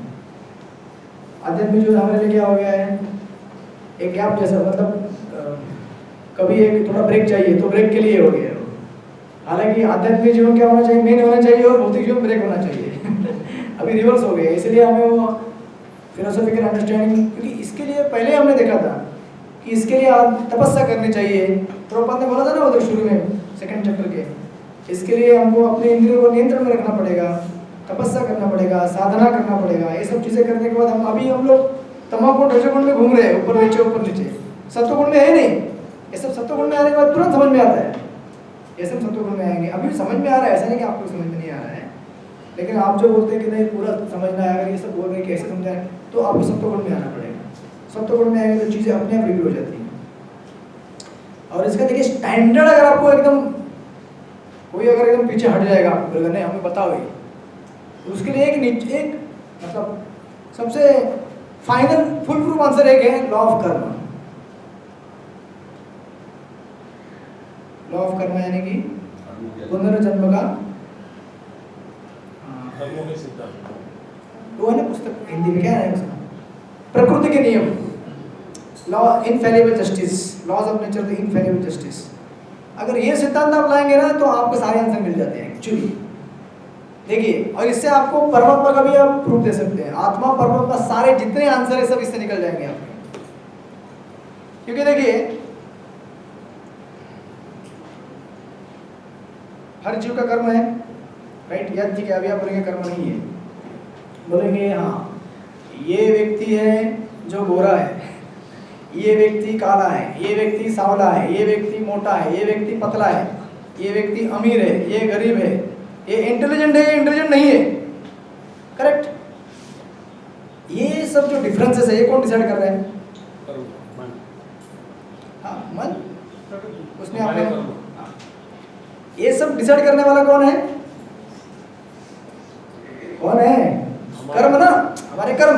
आध्यात्मिक जीवन हमारे लिए क्या हो गया है, एक गैप जैसा, मतलब कभी एक थोड़ा ब्रेक चाहिए तो ब्रेक के लिए हो गया। हालांकि आध्यात्मिक जीवन क्या होना चाहिए, मेन होना चाहिए, और भौतिक जीवन ब्रेक होना चाहिए। अभी रिवर्स हो गया, इसलिए हमें वो फिलोसॉफिकल अंडरस्टैंडिंग, क्योंकि इसके लिए पहले हमने देखा था कि इसके लिए तपस्या करनी चाहिए। प्रभुपाद ने बोला था ना उधर शुरू में 2nd चैप्टर के, इसके लिए हमको अपने इंद्रियों को नियंत्रण में रखना पड़ेगा, तपस्या करना पड़ेगा, साधना करना पड़ेगा। ये सब चीज़ें करने के बाद हम लोग तमोगुण रजोगुण में घूम रहे हैं, ऊपर नीचे, सत्वगुण में है नहीं। ये सब सत्वगुण में आने के बाद तुरंत समझ में आता है, ये सब सत्वगुण में आएंगे। अभी समझ में आ रहा है, ऐसा नहीं कि आपको समझ में नहीं आ रहा है, लेकिन आप जो बोलते हैं कि नहीं पूरा समझना है, अगर ये सब बोल रहे हैं कैसे समझाएं, तो आपको सत्वगुण में आना पड़ेगा। सत्वगुण में आएंगे तो चीज़ें अपने आप रिव्यू हो जाती हैं। और इसका देखिए स्टैंडर्ड, अगर आपको एकदम कोई अगर एकदम पीछे हट जाएगा आपको बोलेगा नहीं हमें बताओ ये, तो उसके लिए एक मतलब सबसे फाइनल फुल प्रूफ आंसर एक है लॉ ऑफ कर्म। लॉ ऑफ कर्म यानी कि पुनर्जन्म का कर्मों के सिद्धांत, वो है ना पुस्तक हिंदी में क्या है उसका, प्रकृति के नियम, law infallible justice, laws of nature the infallible justice. अगर ये सिद्धांत आप लाएंगे ना तो आपको सारे आंसर मिल जाते हैं एक्चुअली। देखिए, और इससे आपको परमात्मा का भी आप प्रूफ दे सकते हैं, आत्मा परमात्मा सारे जितने आंसर है सब इससे निकल जाएंगे आपके। क्योंकि देखिए हर जीव का कर्म है, राइट? या ठीक है, अभी आप बोलेंगे कर्म नहीं है, बोलेंगे हाँ ये व्यक्ति है जो गोरा है, ये व्यक्ति काला है, ये व्यक्ति सांवला है, ये व्यक्ति मोटा है, ये व्यक्ति पतला है, ये व्यक्ति अमीर है, ये गरीब है, ये इंटेलिजेंट है, ये इंटेलिजेंट नहीं है, करेक्ट? ये सब जो डिफरेंसेस है ये कौन डिसाइड कर रहे हैं? मन, हाँ मन, उसने आपने हाँ। ये सब डिसाइड करने वाला कौन है? कौन है? कर्म ना, हमारे कर्म,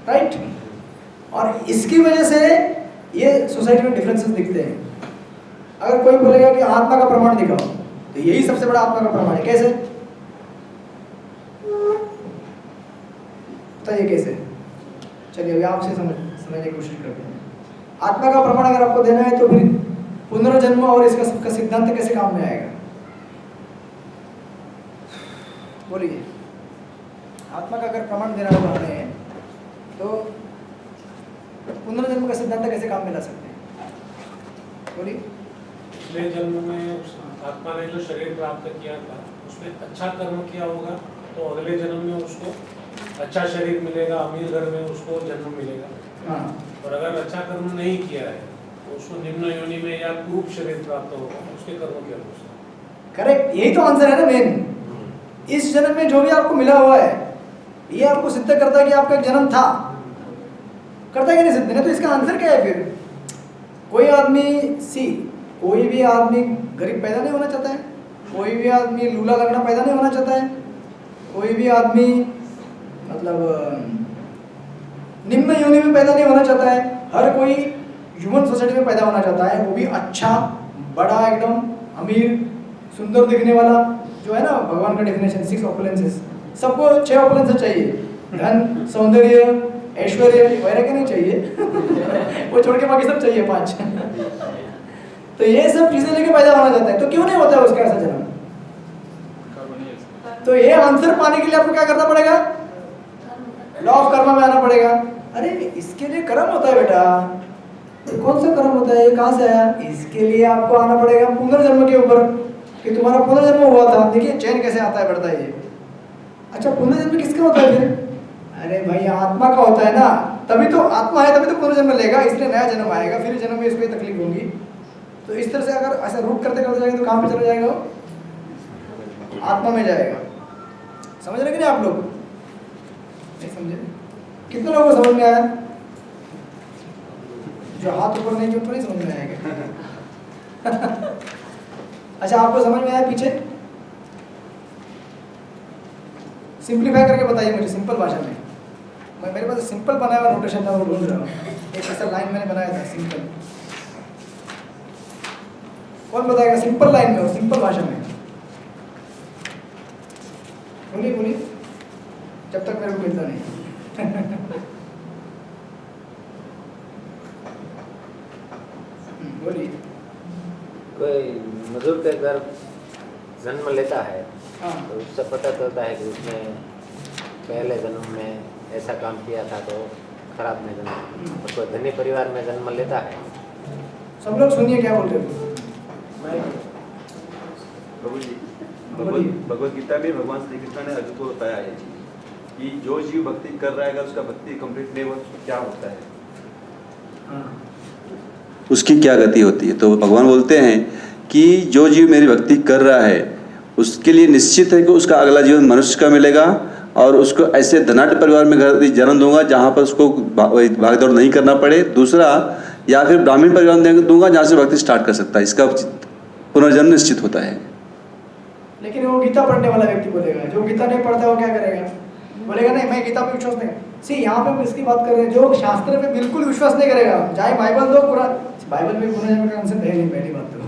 राइट? और इसकी वजह से ये सोसाइटी में डिफरेंसेस दिखते हैं। अगर कोई बोलेगा कि आत्मा का प्रमाण दिखाओ, तो यही सबसे बड़ा आत्मा का प्रमाण है। कैसे बताइए कैसे? चलिए अभी आपसे समझने की कोशिश करते हैं। आत्मा का प्रमाण अगर आपको देना है तो फिर पुनर्जन्म और इसका सबका सिद्धांत कैसे काम में आएगा? बोलिए, आत्मा का अगर प्रमाण देना होगा हमें तो पुनर्जन्म का सिद्धांत कैसे काम में ला सकते हैं? बोलिए। पिछले जन्म में उस आत्मा ने जो शरीर प्राप्त किया था उसने अच्छा कर्म किया होगा तो अगले जन्म में उसको अच्छा शरीर मिलेगा, अमीर घर में उसको जन्म मिलेगा। हाँ, और अगर अच्छा कर्म नहीं किया है तो उसको निम्न योनि में या कुरूप शरीर प्राप्त होगा, उसके कर्म के अनुसार। करेक्ट, यही तो आंसर है ना मेन। इस जन्म में जो भी आपको मिला हुआ है ये आपको सिद्ध करता है कि आपका एक जन्म था, करता है कि नहीं सिद्ध? नहीं तो इसका आंसर क्या है फिर? कोई आदमी कोई भी आदमी गरीब पैदा नहीं होना चाहता है, कोई भी आदमी लूला लगना पैदा नहीं होना चाहता है, कोई भी आदमी मतलब निम्न योनि में पैदा नहीं होना चाहता है। हर कोई ह्यूमन सोसाइटी में पैदा होना चाहता है, वो भी अच्छा बड़ा एकदम अमीर सुंदर दिखने वाला, जो है ना भगवान का डेफिनेशन 6 ऑपुलेंसेस। सबको 6 ऑपुलेंसेस चाहिए, धन सौंदर्य ऐश्वर्य वगैरह नहीं चाहिए वो छोड़ के बाकी सब चाहिए 5 तो ये सब चीजें लेके पैदा होना चाहता है, तो क्यों नहीं होता है उसका ऐसा जन्म? तो ये आंसर पाने के लिए आपको क्या करना पड़ेगा? लॉ ऑफ कर्म में आना पड़ेगा। अरे इसके लिए कर्म होता है बेटा, तो कौन सा कर्म होता है, ये कहाँ से आया? इसके लिए आपको आना पड़ेगा पुनर्जन्म के ऊपर कि तुम्हारा पुनर्जन्म हुआ था। देखिए चैन कैसे आता है बढ़ता है ये। अच्छा पुनर्जन्म किसका होता है फिर? अरे भाई आत्मा का होता है ना, तभी तो आत्मा है, तभी तो पुनर्जन्म लेगा, इसलिए नया जन्म आएगा, फिर जन्म में इसको तकलीफ होगी। तो इस तरह से अगर ऐसा रूट करते करते जाएंगे तो कहाँ पे चला जाएगा वो? आत्मा में जाएगा। समझ रहे कि नहीं आप लोग? नहीं समझे? कितने लोगों को समझ में आया? जो हाथ ऊपर नहीं, ऊपर नहीं समझ में आएगा अच्छा आपको समझ में आया पीछे? सिंप्लीफाई करके बताइए मुझे सिंपल भाषा में। मैं मेरे पास सिंपल बनाया हुआ नोटेशन था, वो ढूंढ रहा हूँ। एक ऐसा लाइन मैंने बनाया था सिंपल। कौन बताएगा सिंपल लाइन में और सिंपल भाषा में? बोलिए बोलिए, जब तक मेरे को मिलता नहीं बोलिए। कोई मजदूर के घर जन्म लेता है हाँ तो उससे पता चलता है कि उसने पहले जन्म में ऐसा काम किया था तो खराब में जन्म, और कोई धनी परिवार में जन्म लेता है। सब लोग सुनिए क्या बोल रहे हो। प्रभु जी, भगवत गीता में भगवान श्री कृष्ण ने अर्जुन को बताया है कि जो जीव भक्ति कर रहा है अगर उसका भक्ति कंप्लीट नहीं हो तो क्या होता है, उसकी क्या गति होती है। तो भगवान बोलते हैं कि जो जीव मेरी भक्ति कर रहा है उसके लिए निश्चित है कि उसका अगला जीवन मनुष्य का मिलेगा, और उसको ऐसे धनाढ़ परिवार में घर जन्म दूंगा जहाँ पर उसको भागदौड़ नहीं करना पड़े। दूसरा, या फिर ब्राह्मण परिवार में दूंगा जहाँ से भक्ति स्टार्ट कर सकता है। इसका पुनर्जन्म निश्चित होता है। लेकिन वो गीता पढ़ने वाला व्यक्ति बोलेगा, जो गीता नहीं पढ़ता वो क्या करेगा? बोलेगा नहीं मैं गीता पे विश्वास नहीं। सी यहाँ पे हम इसकी बात कर रहे हैं जो शास्त्र पे बिल्कुल विश्वास नहीं करेगा, चाहे बाइबल दो पूरा, बाइबल में पुनर्जन्म का कंसेप्ट है नहीं, पहली बात तो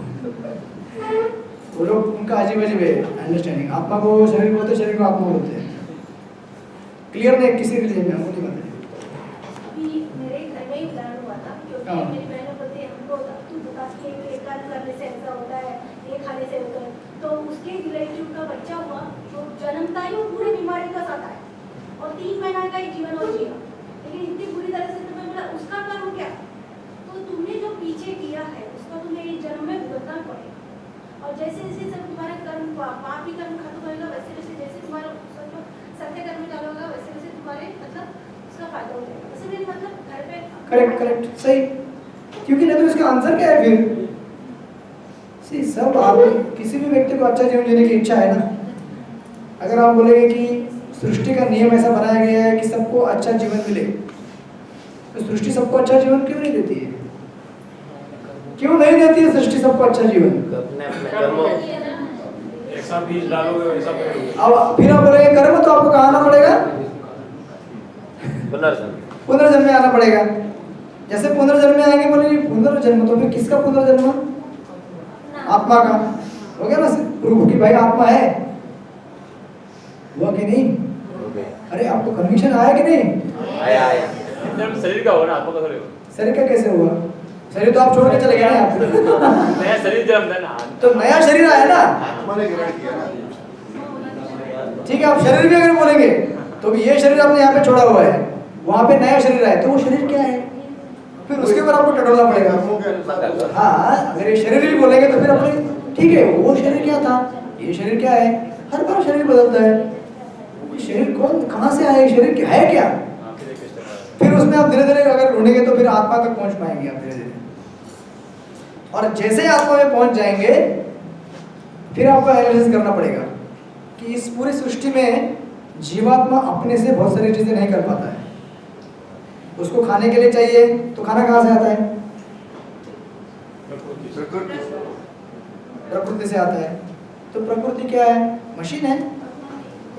वो लोग उनका अजीब अजीब है अंडरस्टैंडिंग। आत्मा को शरीर बोलते, शरीर को आत्मा बोलते हैं। क्लियर नहीं किसी रिलीजन में, वो नहीं बात है। अभी मेरे घर में ही प्लान हुआ था क्योंकि मेरी बहन बोलती है हमको तू बता कि ये काम करने से ऐसा होता है, ये खाने से होता है, तो उसके रिलेटिव का बच्चा हुआ जो जन्मता ही वो पूरी बीमारी का साथ आया और 3 महीना का ही जीवन हो जिया, लेकिन इतनी बुरी तरह से तो मैं बोला उसका कर्म क्या, तो तुमने जो पीछे किया है उसका तुम्हें ये जन्म में भुगतना पड़ेगा। और जैसे जैसे सब तुम्हारा कर्म पापी कर्म खत्म होगा वैसे वैसे जैसे तुम्हारा सत्य कर्म चालू होगा वैसे वैसे तुम्हारे मतलब उसका फायदा हो जाएगा। वैसे मेरे मतलब घर पे करेक्ट करेक्ट सही, क्योंकि नहीं तो इसका आंसर क्या है फिर? सी सब आप किसी भी व्यक्ति को अच्छा जीवन जीने की इच्छा है ना, अगर आप बोलेंगे कि सृष्टि का नियम ऐसा बनाया गया है कि सबको अच्छा जीवन मिले, तो सृष्टि सबको अच्छा जीवन क्यों नहीं देती है? क्यों नहीं देती है सृष्टि सबको अच्छा जीवन? अपने अपने कर्मों ऐसा बीज डालोगे वैसा पेड़ होगा। अब फिर आप बोलेंगे कर्म, तो आपको कहाँ आना पड़ेगा? पुनर्जन्म में आना पड़ेगा। जैसे पुनर्जन्म में आएंगे, बोलेंगे पुनर्जन्म, तो फिर किसका पुनर्जन्म? आत्मा का हो गया ना प्रूफ कि भाई आत्मा है, हुआ कि नहीं? अरे आपको कन्विक्शन आया कि नहीं? आया जन्म शरीर का हो ना, आत्मा का थोड़ी हो। शरीर का कैसे हुआ? शरीर तो आप छोड़ के चले गए ना यहाँ पे। नया शरीर जन्म है ना, तो नया शरीर आया ना, आत्मा ने ग्रहण किया ना। ठीक है। आप शरीर भी अगर बोलेंगे तो भी ये शरीर आपने यहाँ पे छोड़ा हुआ है, वहाँ पे नया शरीर आया, तो वो शरीर क्या है? फिर उसके ऊपर आपको टटोलना पड़ेगा। कर्मों के अनुसार हाँ, अगर ये शरीर भी बोलेंगे तो फिर अपने ठीक है वो शरीर क्या था, ये शरीर क्या है? हर बार शरीर बदलता है। ये शरीर कौन कहाँ से आया? ये शरीर क्या है क्या? फिर उसमें आप धीरे धीरे अगर ढूंढेंगे तो फिर आत्मा तक पहुंच पाएंगे आप धीरे धीरे। और जैसे ही आत्मा में पहुंच जाएंगे फिर आपको एनालिसिस करना पड़ेगा कि इस पूरी सृष्टि में जीवात्मा अपने से बहुत सारी चीजें नहीं कर पाता है। उसको खाने के लिए चाहिए तो खाना कहाँ से आता है? प्रकृति से आता है। तो प्रकृति क्या है? मशीन है।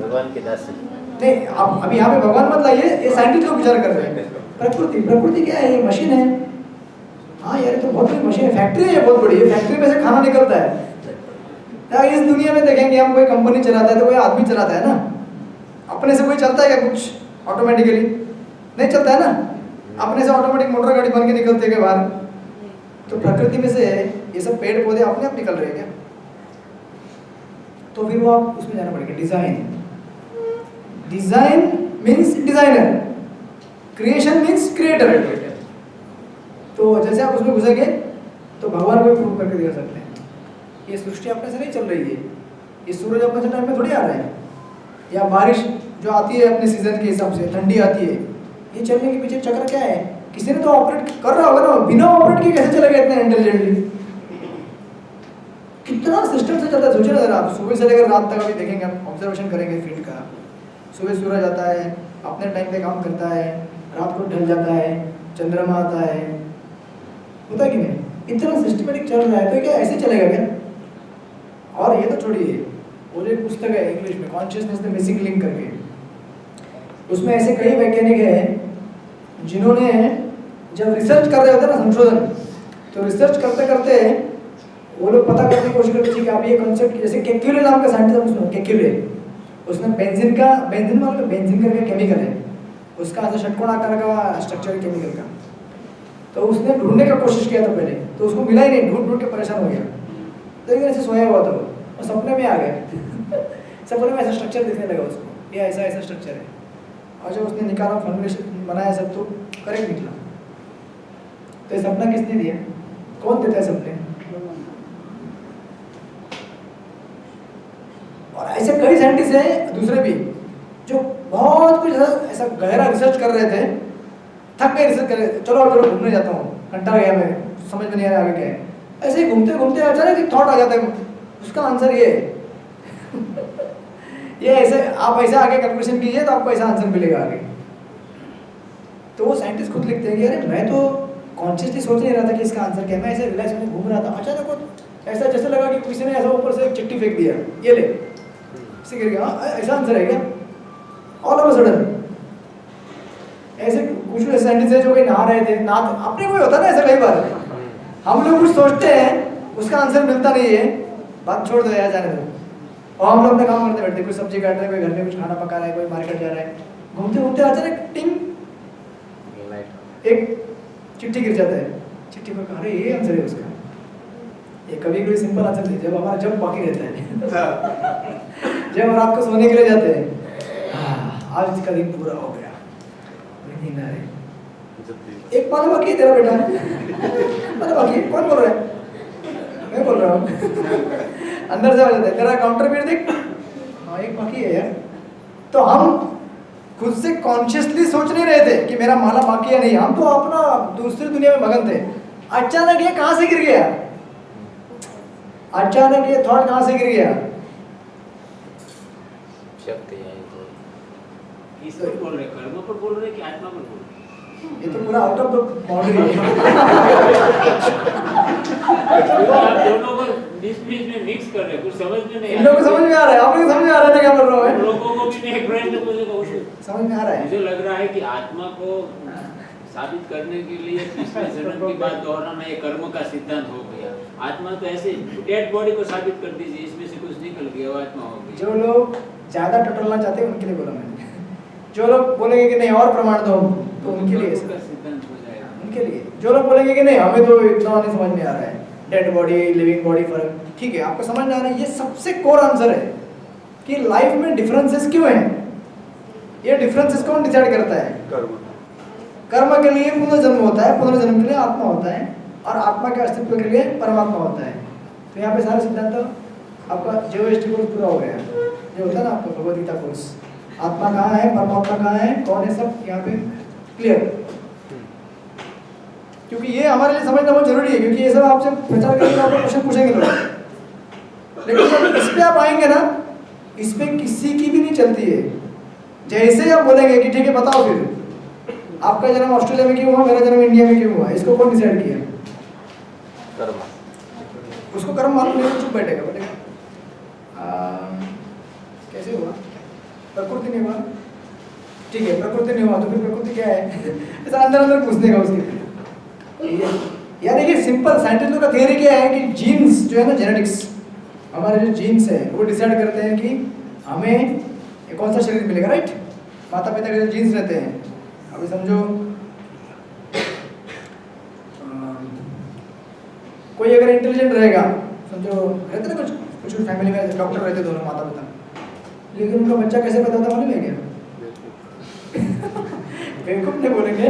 भगवान की दासी नहीं, आप अभी यहाँ पे भगवान मत लाइए, ये साइंटिस्ट लोग विचार कर रहे हैं। प्रकृति क्या है? ये मशीन है। हाँ यार, तो बहुत बड़ी मशीन है, फैक्ट्री है ये बहुत बड़ी। ये फैक्ट्री में से खाना निकलता है। इस दुनिया में देखेंगे हम, कोई कंपनी चलाता है तो कोई आदमी चलाता है ना, अपने से कोई चलता है क्या कुछ ऑटोमेटिकली? नहीं चलता है ना, अपने से ऑटोमेटिक मोटर गाड़ी बन के निकलते हैं बाहर। तो प्रकृति में से ये सब पेड़ पौधे अपने आप निकल रहे हैं क्या? तो फिर वो आप उसमें जाना पड़ेगा। Design means designer, creation means creator. तो जैसे आप उसमें घुसेंगे तो भगवान को प्रूव करके दिखा सकते हैं ये सृष्टि अपने से नहीं चल रही है, ये सूरज अपने से टाइम में थोड़ी आ रहा है, या बारिश जो आती है अपने सीजन के हिसाब से, ठंडी आती है, ये चलने के पीछे चक्र क्या है? किसी ने तो ऑपरेट कर रहा होगा ना, बिना ऑपरेट किए कैसे चलेगा इतना इंटेलिजेंटली? कितना सिस्टम से चलता है, सोचिए ना जरा आप। सुबह से लेकर रात तक अभी देखेंगे, हम ऑब्जर्वेशन करेंगे फील्ड का। सुबह सूरज आता है, अपने टाइम पे काम करता है, रात को ढल जाता है, चंद्रमा आता है, होता है कि नहीं? इतना सिस्टमेटिक चल रहा है, तो क्या ऐसे चलेगा क्या? और ये तो छोड़िए, वो जो एक पुस्तक है इंग्लिश में, कॉन्शियसनेस द मिसिंग लिंक करके, उसमें ऐसे कई वैज्ञानिक हैं जिन्होंने जब रिसर्च कर रहे होते ना, संशोधन, तो रिसर्च करते करते वो लोग पता करने की कोशिश करते थे कि आप ये कॉन्सेप्ट, जैसे केक्यूले नाम का साइंटिस्ट है, केक्यूले, उसने बेंजीन मालूम है, बेंजीन करके केमिकल है, उसका ऐसा षटकोण आकार का स्ट्रक्चर केमिकल का, तो उसने ढूंढने का कोशिश किया था पहले, तो उसको मिला ही नहीं, ढूंढ ढूंढ के परेशान हो गया। तो ऐसे सोया हुआ था वो, और सपने में आ गया सपने में ऐसा स्ट्रक्चर दिखने लगा उसको, ये ऐसा ऐसा स्ट्रक्चर है। और जब उसने निकाला, फॉर्मुलेशन बनाया सब, तो करेक्ट निकला। तो ये सपना किसने दिया? कौन देता है सपने? और ऐसे कई साइंटिस्ट हैं दूसरे भी जो बहुत कुछ ऐसा गहरा रिसर्च कर रहे थे, थक गए रिसर्च कर रहे थे, चलो घूमने जाता हूँ, घंटा गया, मैं समझ में नहीं आ रहा आगे क्या है। ऐसे ही घूमते घूमते अचानक एक थॉट आ जाता है, उसका आंसर ये है ये ऐसे आप ऐसे आगे कैलकुलेशन कीजिए तो आपको ऐसा आंसर मिलेगा आगे। तो वो साइंटिस्ट खुद लिखते हैं कि अरे मैं तो कॉन्शियसली सोच नहीं रहा था कि इसका आंसर क्या है, मैं ऐसे रिलैक्स में घूम रहा था, अचानक वो ऐसा जैसे लगा कि किसी ने ऐसा ऊपर से एक चिट्ठी फेंक दिया, ये ले, ऐसे गिर गया। हाँ, ऐसा आंसर है क्या? ऑल ऑफ अ सडन ऐसे कुछ सेंटेंस है जो कहीं नहा रहे थे, ना अपने को होता ना ऐसा कई बार, हम लोग कुछ सोचते हैं उसका आंसर मिलता नहीं है, बात छोड़ दो यार, जाने दो, और हम लोग अपने काम करते बैठते, कुछ सब्जी काट रहे हैं, कोई घर में कुछ खाना पका रहा है, कोई मार्केट जा रहा है, घूमते घूमते अचानक टिंग एक चिट्ठी गिर जाता है, चिट्ठी पर अरे ये आंसर है उसका। ये कभी कभी सिंपल आंसर नहीं, जब हमारा जब बाकी रहता है जब हम रात को सोने के लिए जाते हैं, आज का दिन पूरा हो गया, नींद आ रही, एक पाला बाकी है तेरा बेटा, पाला बाकी है, कौन बोल रहा है? मैं बोल रहा हूँ अंदर से आ जाता है, तेरा काउंटर भी देख, हाँ एक बाकी है यार। तो हम खुद से कॉन्शियसली सोच नहीं रहे थे कि मेरा माला बाकी है नहीं, हम तो अपना दूसरी दुनिया में मगन थे। अचानक ये कहाँ से गिर गया, अचानक ये थॉट कहाँ से गिर गया? शक्ति है किस पर बोल रहे, कर्म पर बोल रहे कि आत्मा पर बोल रहे? ये तो पूरा आउट ऑफ द बाउंड्री है। आप दोनों को बीच में मिक्स कर रहे, कुछ समझ में नहीं आ इन लोगों को समझ में आ रहा है, आपको समझ में आ रहा है क्या बोल रहा हूँ मैं? लोगों को भी नहीं, एक फ्रेंड ने मुझे कहा, समझ में आ रहा है। मुझे लग रहा है कि आत्मा को साबित करने के लिए पिछले जन्म की बात दोहराना ये कर्म का सिद्धांत हो गया। आत्मा तो ऐसे डेड बॉडी को साबित कर दीजिए, इसमें से कुछ निकल गया, वो आत्मा हो गई। जो लोग ज्यादा टटोलना चाहते हैं उनके लिए बोला मैंने, जो लोग बोलेंगे कि नहीं और प्रमाण दो तो उनके लिए उसका सिद्धांत हो जाएगा। उनके लिए, जो लोग बोलेंगे कि नहीं हमें तो इतना नहीं समझ में आ रहा है, डेड बॉडी लिविंग बॉडी फर्क, ठीक है आपको समझ में आ रहा है, ये सबसे कोर आंसर है कि लाइफ में डिफरेंसेस क्यों हैं। ये डिफरेंसेस कौन डिसाइड करता है? कर्म के लिए पुनर्जन्म होता है, पुनर्जन्म के लिए आत्मा होता है, और आत्मा के अस्तित्व के लिए परमात्मा होता है। तो यहाँ पे सारे सिद्धांत आपका जियोइस्टिक कोर्स पूरा हो गया, जो होता है ना आपका भगवद गीता कोर्स, आत्मा कहाँ है, परमात्मा कहाँ है, कौन है, सब यहाँ पे क्लियर। क्योंकि ये हमारे लिए समझना बहुत जरूरी है, क्योंकि ये सब आपसे प्रचार करेंगे, आपको क्वेश्चन पूछेंगे लोग, लेकिन जब इस पे आप आएंगे ना, इस पे किसी की भी नहीं चलती है। जैसे आप बोलेंगे कि ठीक है बताओ फिर आपका जन्म ऑस्ट्रेलिया में क्यों हुआ, मेरा जन्म इंडिया में क्यों हुआ, इसको कौन डिसाइड किया? कर्म। उसको कर्म मालूम नहीं, चुप बैठेगा, बोलेगा कैसे हुआ, प्रकृति नहीं हुआ, ठीक है प्रकृति नहीं हुआ तो फिर प्रकृति क्या है ऐसा अंदर अंदर पूछने का उसके। यार देखिए सिंपल साइंटिस्टों का थियरी क्या है कि जीन्स जो है ना, जेनेटिक्स, हमारे जो जीन्स है वो डिसाइड करते हैं कि हमें कौन सा शरीर मिलेगा, राइट? माता पिता के जो जीन्स रहते हैं, अभी समझो कोई अगर इंटेलिजेंट रहेगा, समझो रहते ना कुछ फैमिली में डॉक्टर रहते दोनों माता पिता, लेकिन उनका बच्चा कैसे पैदा होता मालूम है क्या? बेवकूफ नहीं बोलेंगे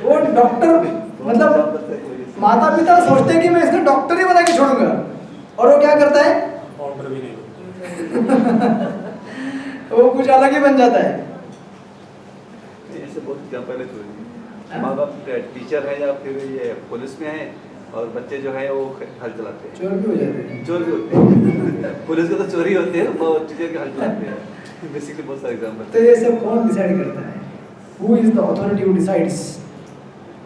वो डॉक्टर, मतलब माता पिता सोचते हैं कि मैं इसको डॉक्टर ही बना के छोड़ूंगा, और वो क्या करता है ऑर्डर भी नहीं वो कुछ अलग ही बन जाता है। ऐसे बहुत एग्जाम्पल है, माँ बाप टीचर है या फिर ये पुलिस में है और बच्चे जो है वो हल चलाते हैं, चोर भी हो जाते हैं, चोर भी होते हैं पुलिस के तो चोरी होते हैं, वो टीचर के हल चलाते हैं, बेसिकली बहुत सारे एग्जाम्पल। तो ये सब कौन डिसाइड करता है? Who is the authority who decides?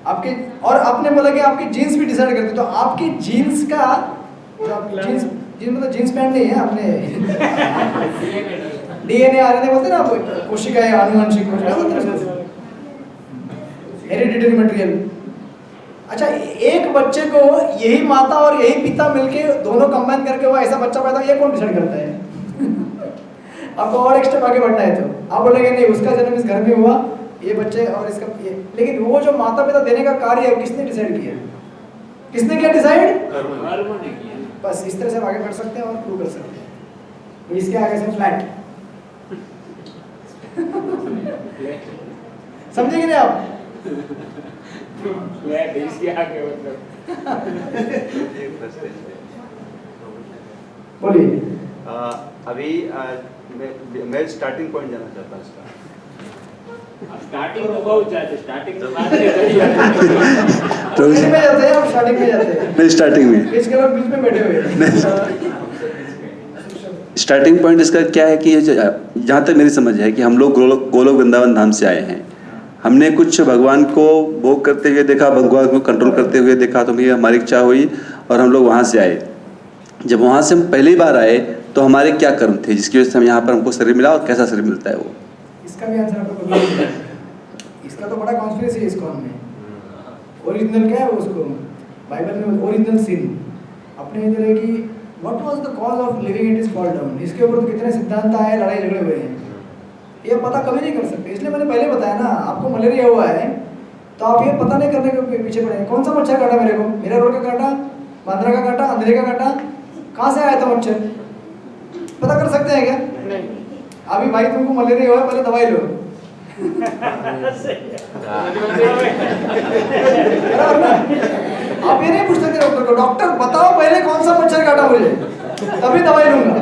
आपके, और आपने बोला कि आपके जीन्स भी डिसाइड करते, तो आपके जीन्स का जीन्स मतलब जीन्स पैंट नहीं है, आपने डीएनए आरएनए बोलते हैं ना, कोशिकाएं आनुवंशिक हेरिडिटरी मटेरियल। अच्छा, एक बच्चे को यही माता और यही पिता मिलके दोनों कंबाइन करके वो ऐसा बच्चा पैदा, ये कौन डिसाइड करता है? आपको और एक स्टेप आगे बढ़ना है तो आप बोलेंगे नहीं उसका जन्म इस घर में हुआ, ये बच्चे और इसका ये, लेकिन वो जो माता पिता देने का कार्य है किसने डिसाइड किया? किसने किया डिसाइड? कर्म ने किया। बस इस तरह से हम आगे बढ़ सकते हैं और प्रूव कर सकते हैं। तो इसके आगे से फ्लैट समझे कि नहीं आप? इसके आगे मतलब बोलिए। अभी मैं स्टार्टिंग पॉइंट जाना चाहता हूँ इसका। स्टार्टिंग तो बहुत चाहते, स्टार्टिंग तो बात में जाते हैं, आप स्टार्टिंग में जाते हैं, नहीं स्टार्टिंग में, इसके लोग बीच में बैठे हुए हैं। स्टार्टिंग पॉइंट इसका क्या है कि जहाँ तक मेरी समझ है कि हम लोग गोलोक वृंदावन धाम से आए हैं, हमने कुछ भगवान को भोग करते हुए देखा, भगवान को कंट्रोल करते हुए देखा, तो ये हमारी इच्छा हुई और हम लोग वहाँ से आए। जब वहाँ से हम पहली बार आए तो हमारे क्या कर्म थे जिसकी वजह से हम यहाँ पर हमको शरीर मिला और कैसा शरीर मिलता है वो? इसका भी आंसर आपको पता है। इसका तो बड़ा कॉन्स्पिरेसी है इसको में। ओरिजिनल क्या है उसको बाइबल में ओरिजिनल सिन अपने इधर है कि what was the cause of living it is fall down. इसके ऊपर तो कितने सिद्धांत आए, लड़ाई झगड़े हुए हैं, ये पता कभी नहीं कर सकते। इसलिए मैंने पहले बताया ना, आपको मलेरिया हुआ है तो आप ये पता नहीं करने के पीछे पड़े कौन सा मच्छर काटा मेरे को, मेरा रोड का काटा, बांद्रा का काटा, अंधेरे का काटा, कहाँ से आया था मच्छर, पता कर सकते हैं क्या? नहीं। अभी भाई तुमको मलेरिया हुआ है, पहले दवाई लो। आप ये नहीं पूछ सकते डॉक्टर को, डॉक्टर बताओ पहले कौन सा मच्छर काटा मुझे, तभी दवाई लूंगा।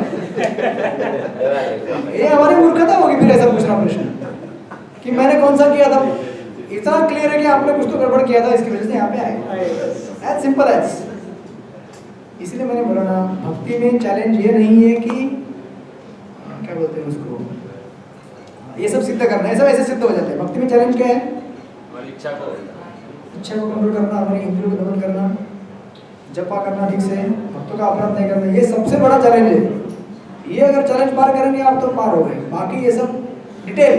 ये हमारी मूर्खता होगी फिर ऐसा पूछना प्रश्न कि मैंने कौन सा किया था। इतना क्लियर है कि आपने कुछ तो गड़बड़ किया था, इसकी वजह से यहाँ पे आए। As simple as. इसलिए मैंने बोला ना, भक्ति में चैलेंज ये नहीं है कि क्या बोलते हैं उसको, ये सब सिद्ध करना है, सब ऐसे सिद्ध हो जाते हैं। भक्ति में चैलेंज क्या है? इच्छा को कंट्रोल करना, हमारी इंद्रियों को दमन करना, जपा करना ठीक से, भक्तों का अपराध नहीं करना, ये सबसे बड़ा चैलेंज है। ये अगर चैलेंज पार करेंगे आप तो पार हो गए। बाकी ये सब डिटेल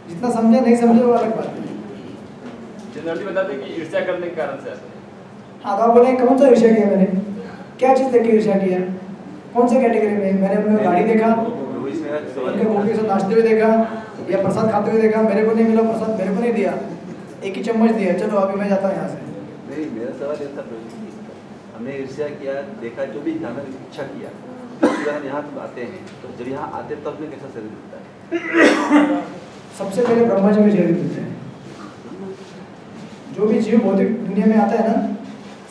जितना समझे नहीं समझे वो अलग बात है। जनरली बताते हैं कि ईर्ष्या करने के कारण से ऐसा। हाँ तो आप बोले कौन सा ईर्ष्या किया मैंने, क्या चीज़ देख के ईर्ष्या किया, कौन से कैटेगरी में? मैंने अपने गाड़ी देखा, उनके भोग के साथ नाचते हुए देखा, या प्रसाद खाते हुए देखा, मेरे को नहीं मिला प्रसाद, मेरे को नहीं दिया, एक ही चम्मच दिया, चलो अभी मैं जाता हूँ यहाँ से। नहीं, मेरा सवाल ये था हमने ईर्ष्या किया, देखा जो भी था, इच्छा किया, जब हम यहाँ आते हैं तो जब यहाँ आते हैं तो अपने कैसा शरीर मिलता है? सबसे पहले ब्रह्मा जी में शरीर मिलते हैं। जो भी जीव भौतिक दुनिया में आता है ना,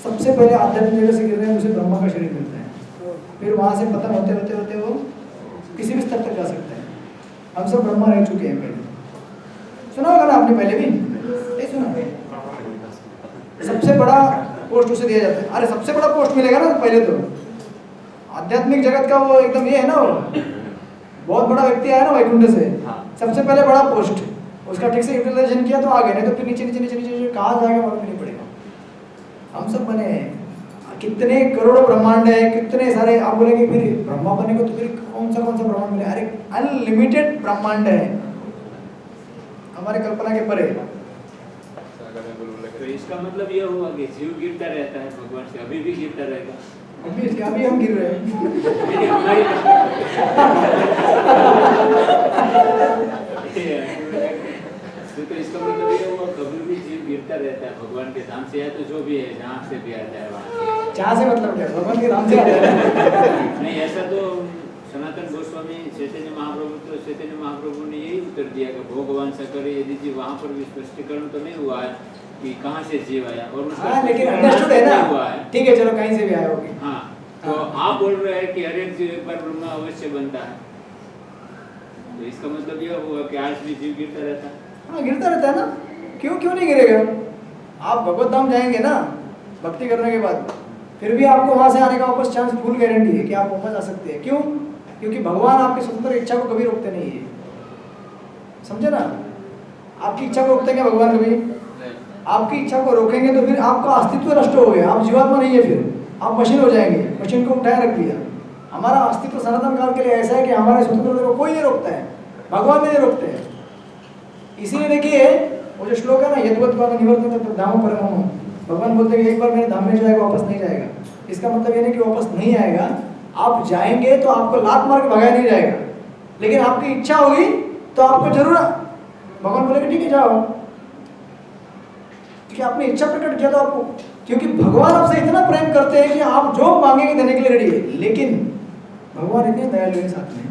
सबसे पहले आध्यात्मिक जगत से गिरते हैं, उसे ब्रह्मा का शरीर मिलता है। फिर वहाँ से पतन होते होते होते वो किसी भी स्तर तक जा सकता है। हम सब ब्रह्मा रह चुके हैं पहले, सुना होगा ना आपने पहले भी, नहीं सुना? सबसे बड़ा पोस्ट उसे दिया जाता है। अरे सबसे बड़ा पोस्ट मिलेगा ना पहले तो आध्यात्मिक जगत का, वो एकदम ये है ना, वो बहुत बड़ा व्यक्ति आया ना वैकुंठ से, सबसे पहले बड़ा पोस्ट, उसका ठीक से यूटिलाइजेशन किया तो आ गए, नहीं तो फिर नीचे नीचे नीचे नीचे कहाँ जाएगा मालूम नहीं पड़ेगा। हम सब बने हैं, कितने करोड़ों ब्रह्मांड है, कितने सारे। आप बोलेंगे फिर ब्रह्मा बने को तो फिर कौन सा ब्रह्मांड मिले? अरे अनलिमिटेड ब्रह्मांड है, हमारे कल्पना के परे। तो इसका मतलब ये हुआ कि जीव गिरता रहता है भगवान से, अभी भी गिरता रहेगा। अभी हम गिर रहे हैं। तो इसका मतलब ये हुआ कभी भी जीव गिरता रहता है भगवान के धाम से, या तो जो भी है जहाँ से भी आता है वहाँ। जहाँ से मतलब क्या, भगवान के नाम से आता है? नहीं, ऐसा तो सनातन गोस्वामी चैतन्य महाप्रभु ने यही उत्तर दिया कि भगवान सकरे यदि जी, वहाँ पर भी स्पष्टीकरण तो नहीं हुआ है कि कहाँ से जीव आया, और हाँ, लेकिन अंडरस्टूड है ना, ठीक है चलो कहीं से भी आया होगी। हाँ, तो आप बोल रहे हैं कि हर एक जीव एक बार ब्रह्मा अवश्य बनता है, तो इसका मतलब यह हुआ कि आज भी जीव गिरता रहता है। हाँ गिरता रहता है ना, क्यों नहीं गिरेगा? आप भगवत धाम जाएंगे ना भक्ति करने के बाद, फिर भी आपको वहाँ से आने का वापस चांस फुल गारंटी है कि आप वापस आ सकते हैं। क्यों? क्योंकि भगवान आपकी स्वतंत्र इच्छा को कभी रोकते नहीं है, समझे ना? आपकी इच्छा को रोकते हैं क्या भगवान कभी? आपकी इच्छा को रोकेंगे तो फिर आपका अस्तित्व नष्ट हो गया, आप जीवात्मा नहीं है, फिर आप मशीन हो जाएंगे। मशीन को उठाए रख दिया। हमारा अस्तित्व सनातन काल के लिए ऐसा है कि हमारे स्वतंत्रता को कोई नहीं रोकता है, भगवान भी नहीं रोकते हैं। इसीलिए देखिए वो जो श्लोक है ना, यद्वत् वाद निवर्तन्ते धामो परमो, भगवान बोलते हैं कि एक बार मेरे धाम में जाएगा वापस नहीं जाएगा। इसका मतलब ये नहीं कि वापस नहीं आएगा, आप जाएंगे तो आपको लात मार के भगाया नहीं जाएगा, लेकिन आपकी इच्छा होगी तो आपको जरूर भगवान बोलेंगे ठीक है जाओ, क्योंकि आपने इच्छा प्रकट किया तो आपको, क्योंकि भगवान आपसे इतना प्रेम करते हैं कि आप जो मांगेंगे देने के लिए रेडी है। लेकिन भगवान इतने दयालु हैं साथ में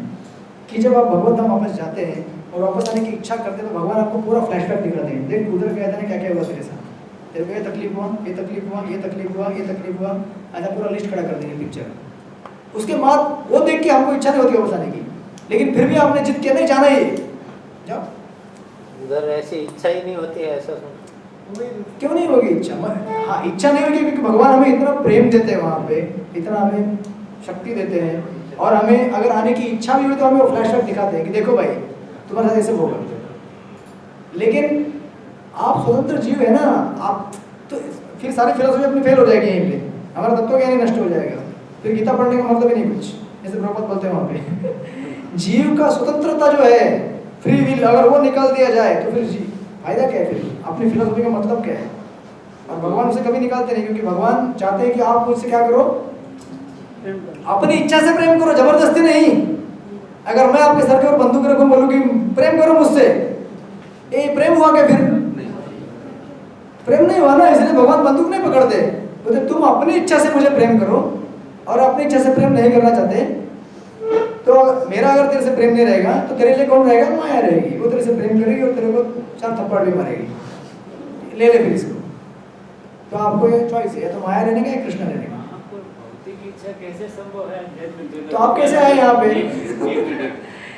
कि जब आप भगवत धाम वापस जाते हैं और वापस आने की इच्छा करते हैं तो भगवान आपको पूरा फ्लैशबैक दिखाते हैं। देख उधर कहते हैं क्या क्या हुआ तेरे साथ, तेरे को ये तकलीफ हुआ, ये तकलीफ हुआ, ये तकलीफ हुआ, ये तकलीफ हुआ, ऐसा पूरा लिस्ट खड़ा कर देंगे पिक्चर। उसके बाद वो देख के हमको इच्छा नहीं होती वापस आने की, लेकिन फिर भी आपने जिद किया नहीं जाना ही जाओ। उधर ऐसी इच्छा ही नहीं होती है, ऐसा क्यों नहीं होगी इच्छा? हाँ इच्छा नहीं होगी क्योंकि भगवान हमें इतना प्रेम देते हैं, वहाँ पे इतना हमें शक्ति देते हैं, और हमें अगर आने की इच्छा भी हुई तो हमें वो फ्लैशबैक दिखाते हैं कि देखो भाई तुम्हारे साथ ऐसे होगा। लेकिन आप स्वतंत्र जीव है ना, आप तो फिर सारी फिलोसफी अपनी फेल हो जाएगी यहीं पे, हमारा तत्व ज्ञान ही नष्ट हो जाएगा, फिर गीता पढ़ने का मतलब ही नहीं कुछ, जैसे प्रभुपाद बोलते हैं वहाँ पे। जीव का स्वतंत्रता जो है, फ्री विल, अगर वो निकाल दिया जाए तो फिर फायदा क्या है, फिर अपनी फिलोसफी का मतलब क्या है? और भगवान उसे कभी निकालते नहीं, क्योंकि भगवान चाहते हैं कि आप मुझसे क्या करो, अपनी इच्छा से प्रेम करो, जबरदस्ती नहीं। अगर मैं आपके सर के ऊपर बंदूक रखूं, बोलूं कि प्रेम करो मुझसे, ये प्रेम हुआ क्या? फिर प्रेम नहीं हुआ ना, इसलिए भगवान बंदूक नहीं पकड़ते, बोलते तुम अपनी इच्छा से मुझे प्रेम करो, और अपनी इच्छा से प्रेम नहीं करना चाहते तो मेरा अगर तेरे से प्रेम नहीं रहेगा तो तेरे लिए कौन रहेगा? माया रहेगी, वो तेरे से प्रेम करेगी और तेरे को 4 थप्पड़ भी मारेगी, ले ले फिर इसको। तो आपको ये चॉइस है, तो माया रहने का या कृष्ण रहने का। भौतिक इच्छा कैसे संभव है? तो आप कैसे आए यहाँ पे?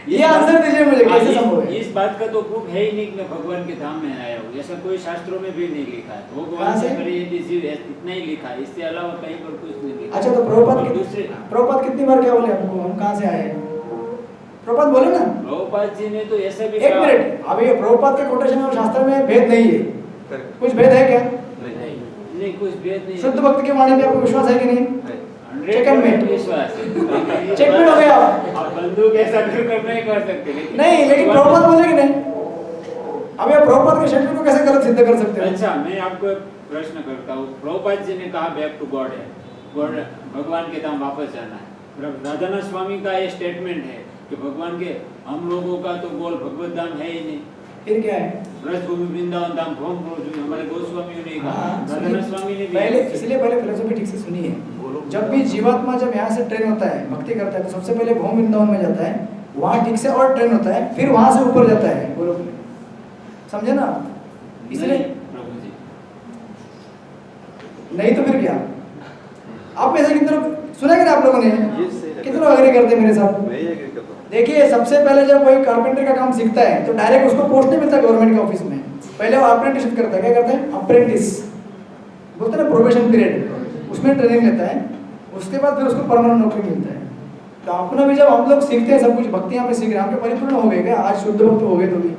ये आंसर दीजिए मुझे, कैसे संभव है? इस बात का तो प्रूफ है ही नहीं कि मैं भगवान के धाम में आया हूँ, ऐसा कोई शास्त्रों में भी नहीं लिखा है। भगवान से मेरे यदि जीव है, इतना ही लिखा है, इससे अलावा कहीं पर कुछ नहीं लिखा। अच्छा, तो प्रभुपाद कितनी बार क्या बोले हमको, हम कहाँ से आए? प्रभुपाद बोले ना, प्रभुपाद जी ने तो ऐसा भी एक मिनट, अभी प्रभुपाद के कोटेशन और शास्त्र में भेद नहीं है, कुछ भेद है क्या? नहीं, कुछ भेद नहीं। शुद्ध भक्त के वाणी पे आपको विश्वास है कि नहीं? चेकमेट विश्वास है। चेकमेट हो गया। आप बंदूक ऐसा कर नहीं कर सकते, नहीं, लेकिन प्रभुपाद बोले कि नहीं? अब ये प्रभुपाद के शब्द को कैसे गलत सिद्ध कर सकते हैं? अच्छा, मैं आपको एक प्रश्न करता हूँ। प्रभुपाद जी ने कहा बैक टू गॉड है, गॉड भगवान के धाम वापस जाना है। राधानाथ स्वामी का ये स्टेटमेंट है कि भगवान के, हम लोगों का तो गोल भगवत धाम है ही नहीं, फिर क्या है? ब्रजभूमि वृंदावन धाम भ्रम हमारे गोस्वामियों ने कहा, राधानाथ स्वामी ने भी पहले, इसलिए पहले फिलोसफी ठीक से सुनिए। जब भी जीवात्मा जब यहाँ से ट्रेन होता है, भक्ति करता है, तो सबसे पहले भौम वृंदावन में जाता है, वहाँ ठीक से और ट्रेन होता है, फिर वहाँ से ऊपर जाता है गोलोक में, समझे ना? इसलिए प्रभु जी नहीं तो फिर क्या? आप में से कितने लोग सुना कि आप लोगों ने, कितने लोग एग्री करते हैं मेरे साथ? देखिए, सबसे पहले जब कोई कारपेंटर का काम सीखता है तो डायरेक्ट उसको पोस्ट नहीं मिलता गवर्नमेंट के ऑफिस में, पहले वो अप्रेंटिसशिप करता है। क्या करता है? अप्रेंटिस बोलते हैं ना, प्रोबेशन पीरियड, उसमें ट्रेनिंग लेता है, उसके बाद फिर उसको परमानेंट नौकरी मिलता है। तो अपना भी जब हम लोग सीखते हैं सब कुछ, भक्ति में सीख रहे हैं, हम परिपूर्ण हो गए क्या? आज शुद्ध भक्त हो गए तो भी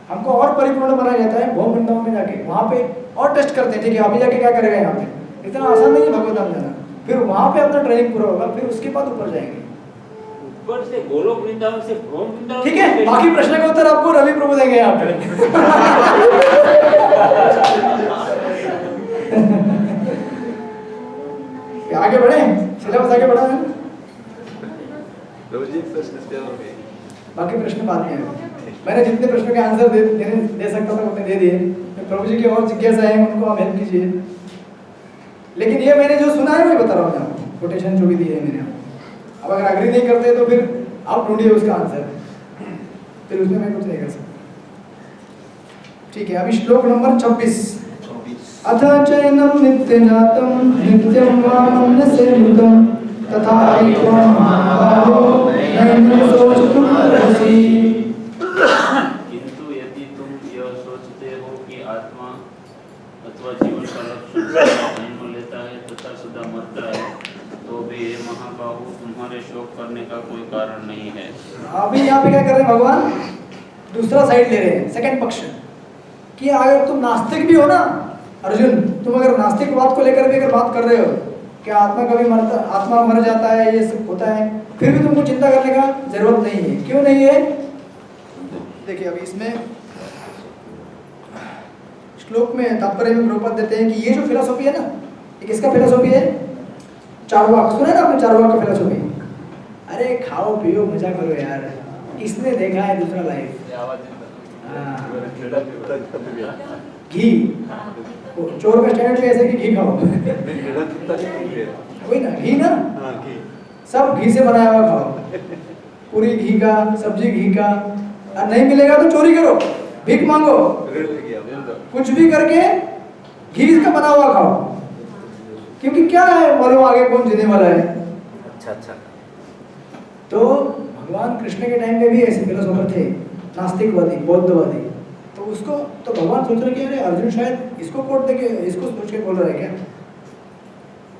हमको और परिपूर्ण बनाया जाता है भौम वृंदावन में जाके, वहाँ पे और टेस्ट करते हैं, ठीक है अभी जाके क्या करेगा यहाँ पे, इतना आसान नहीं है भगवत धाम जाना। फिर वहाँ पे अपना ट्रेनिंग पूरा होगा, फिर उसके बाद ऊपर जाएंगे, ऊपर से गोलोक वृंदावन से भ्रम वृंदावन। ठीक है, बाकी प्रश्न का उत्तर आपको रवि प्रभु देंगे यहाँ पे। आगे बढ़े, सिलेबस आगे बढ़ा है, बाकी प्रश्न बाद में है। मैंने जितने प्रश्नों के आंसर दे सकता था उतने दे दिए। प्रभु जी की और जिज्ञासा है, उनको आप हेल्प कीजिए। लेकिन ये मैंने जो सुना है वही बता रहा हूँ आपको, कोटेशन जो भी दिए है मैंने आपको। अब अगर अग्री नहीं करते तो फिर आप ढूंढिए उसका आंसर, फिर उसमें मैं कुछ नहीं कर सकता। ठीक है, अभी श्लोक नंबर 26। अथ चैनम नित्य जातम नित्यम वाम न सेवितम तथा ऐक्वम महाबाहो नैनं सोचतुम अर्हसि। किंतु यदि तुम यह सोचते हो कि आत्मा अथवा जीवन का लक्ष्य जन्म लेता है तथा सदा मरता है, तो भी ये महाबाहु तुम्हारे शोक करने का कोई कारण नहीं है। अभी यहाँ पे क्या कर रहे हैं भगवान? दूसरा साइड ले रहे हैं, सेकंड पक्ष, कि अगर तुम नास्तिक भी हो ना अर्जुन, तुम अगर नास्तिकवाद को लेकर भी अगर बात कर रहे हो कि आत्मा कभी मरता, आत्मा मर जाता है, ये सब होता है, फिर भी तुमको चिंता करने का जरूरत नहीं है। क्यों नहीं है? देखिए अभी इसमें श्लोक में तात्पर्य में प्रभुपाद देते हैं कि ये जो फिलोसॉफी है ना, ये किसका फिलोसॉफी है? चार्वाक, सुना है ना आपने चार्वाक का फिलोसॉफी? अरे खाओ पियो मजा करो यार, इसने देखा है दूसरा लाइफ। घी, चोर का स्टैंडर्ड भी ऐसे कि घी खाओ, वही ना, घी ना, सब घी से बनाया हुआ खाओ, पूरी घी का, सब्जी घी का, और नहीं मिलेगा तो चोरी करो, भीख मांगो, कुछ भी करके घी का बना हुआ खाओ, क्योंकि क्या है मालूम आगे कौन जीने वाला है। अच्छा। तो भगवान कृष्ण के टाइम में भी ऐसे फिलोसोफर थे, नास्तिकवादी, बौद्धवादी। तो उसको तो भगवान सोच रहे कि अरे अर्जुन शायद इसको कोट देके, इसको सोच के बोल रहा है क्या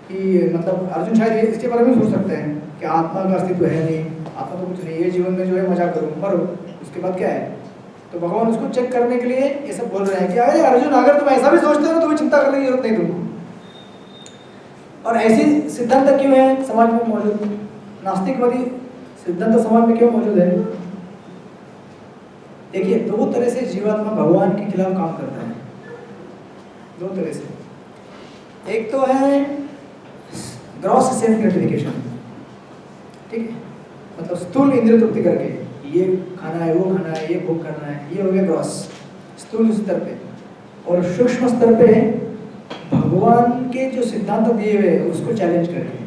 कि मतलब अर्जुन शायद इसके बारे में सोच सकते हैं कि आत्मा का अस्तित्व है नहीं, आत्मा तो कुछ नहीं, ये जीवन में जो है मजा करो, मरो, उसके बाद क्या है? तो भगवान उसको चेक करने के लिए ये सब बोल रहे हैं कि अरे अर्जुन, अगर तुम ऐसा भी सोचते हो तो भी चिंता करने की जरूरत नहीं तुमको। और ऐसी सिद्धांत क्यों है समाज में मौजूद? नास्तिकवादी सिद्धांत समाज में क्यों मौजूद है? देखिए, दो तरह से जीवात्मा भगवान के खिलाफ काम करता है, दो तरह से। एक तो है ग्रॉस सेल्फ ग्रेटिफिकेशन, ठीक है, मतलब स्थूल इंद्रिय तृप्ति करके ये खाना है, वो खाना है, ये भोग करना है, ये हो गया ग्रॉस स्थूल स्तर पे। और सूक्ष्म स्तर पे भगवान के जो सिद्धांत दिए हुए उसको चैलेंज करके,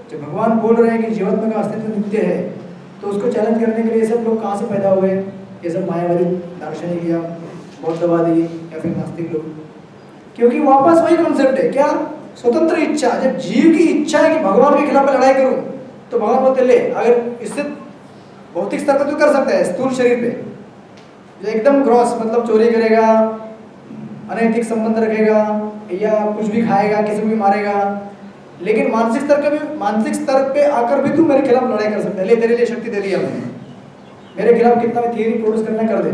जो भगवान बोल रहे हैं कि जीवात्मा का अस्तित्व नित्य है, तो उसको चैलेंज करने के लिए ये सब लोग कहाँ से पैदा हुए? ये सब मायावादी दार्शनिक या बौद्धवादी या फिर नास्तिक लोग, क्योंकि वापस वही कॉन्सेप्ट है क्या? स्वतंत्र इच्छा। जब जीव की इच्छा है कि भगवान के खिलाफ लड़ाई करूं, तो भगवान बोलते ले, अगर इससे भौतिक स्तर पर तो कर सकता है, स्थूल शरीर पे जो एकदम ग्रॉस मतलब चोरी करेगा, अनैतिक संबंध रखेगा या कुछ भी खाएगा, किसी को भी मारेगा, लेकिन मानसिक स्तर पे आकर भी तू मेरे खिलाफ लड़ाई कर सकता है। ले, तेरे लिए शक्ति दे दी है मैंने, मेरे खिलाफ कितना भी थियरी प्रोड्यूस करना कर दे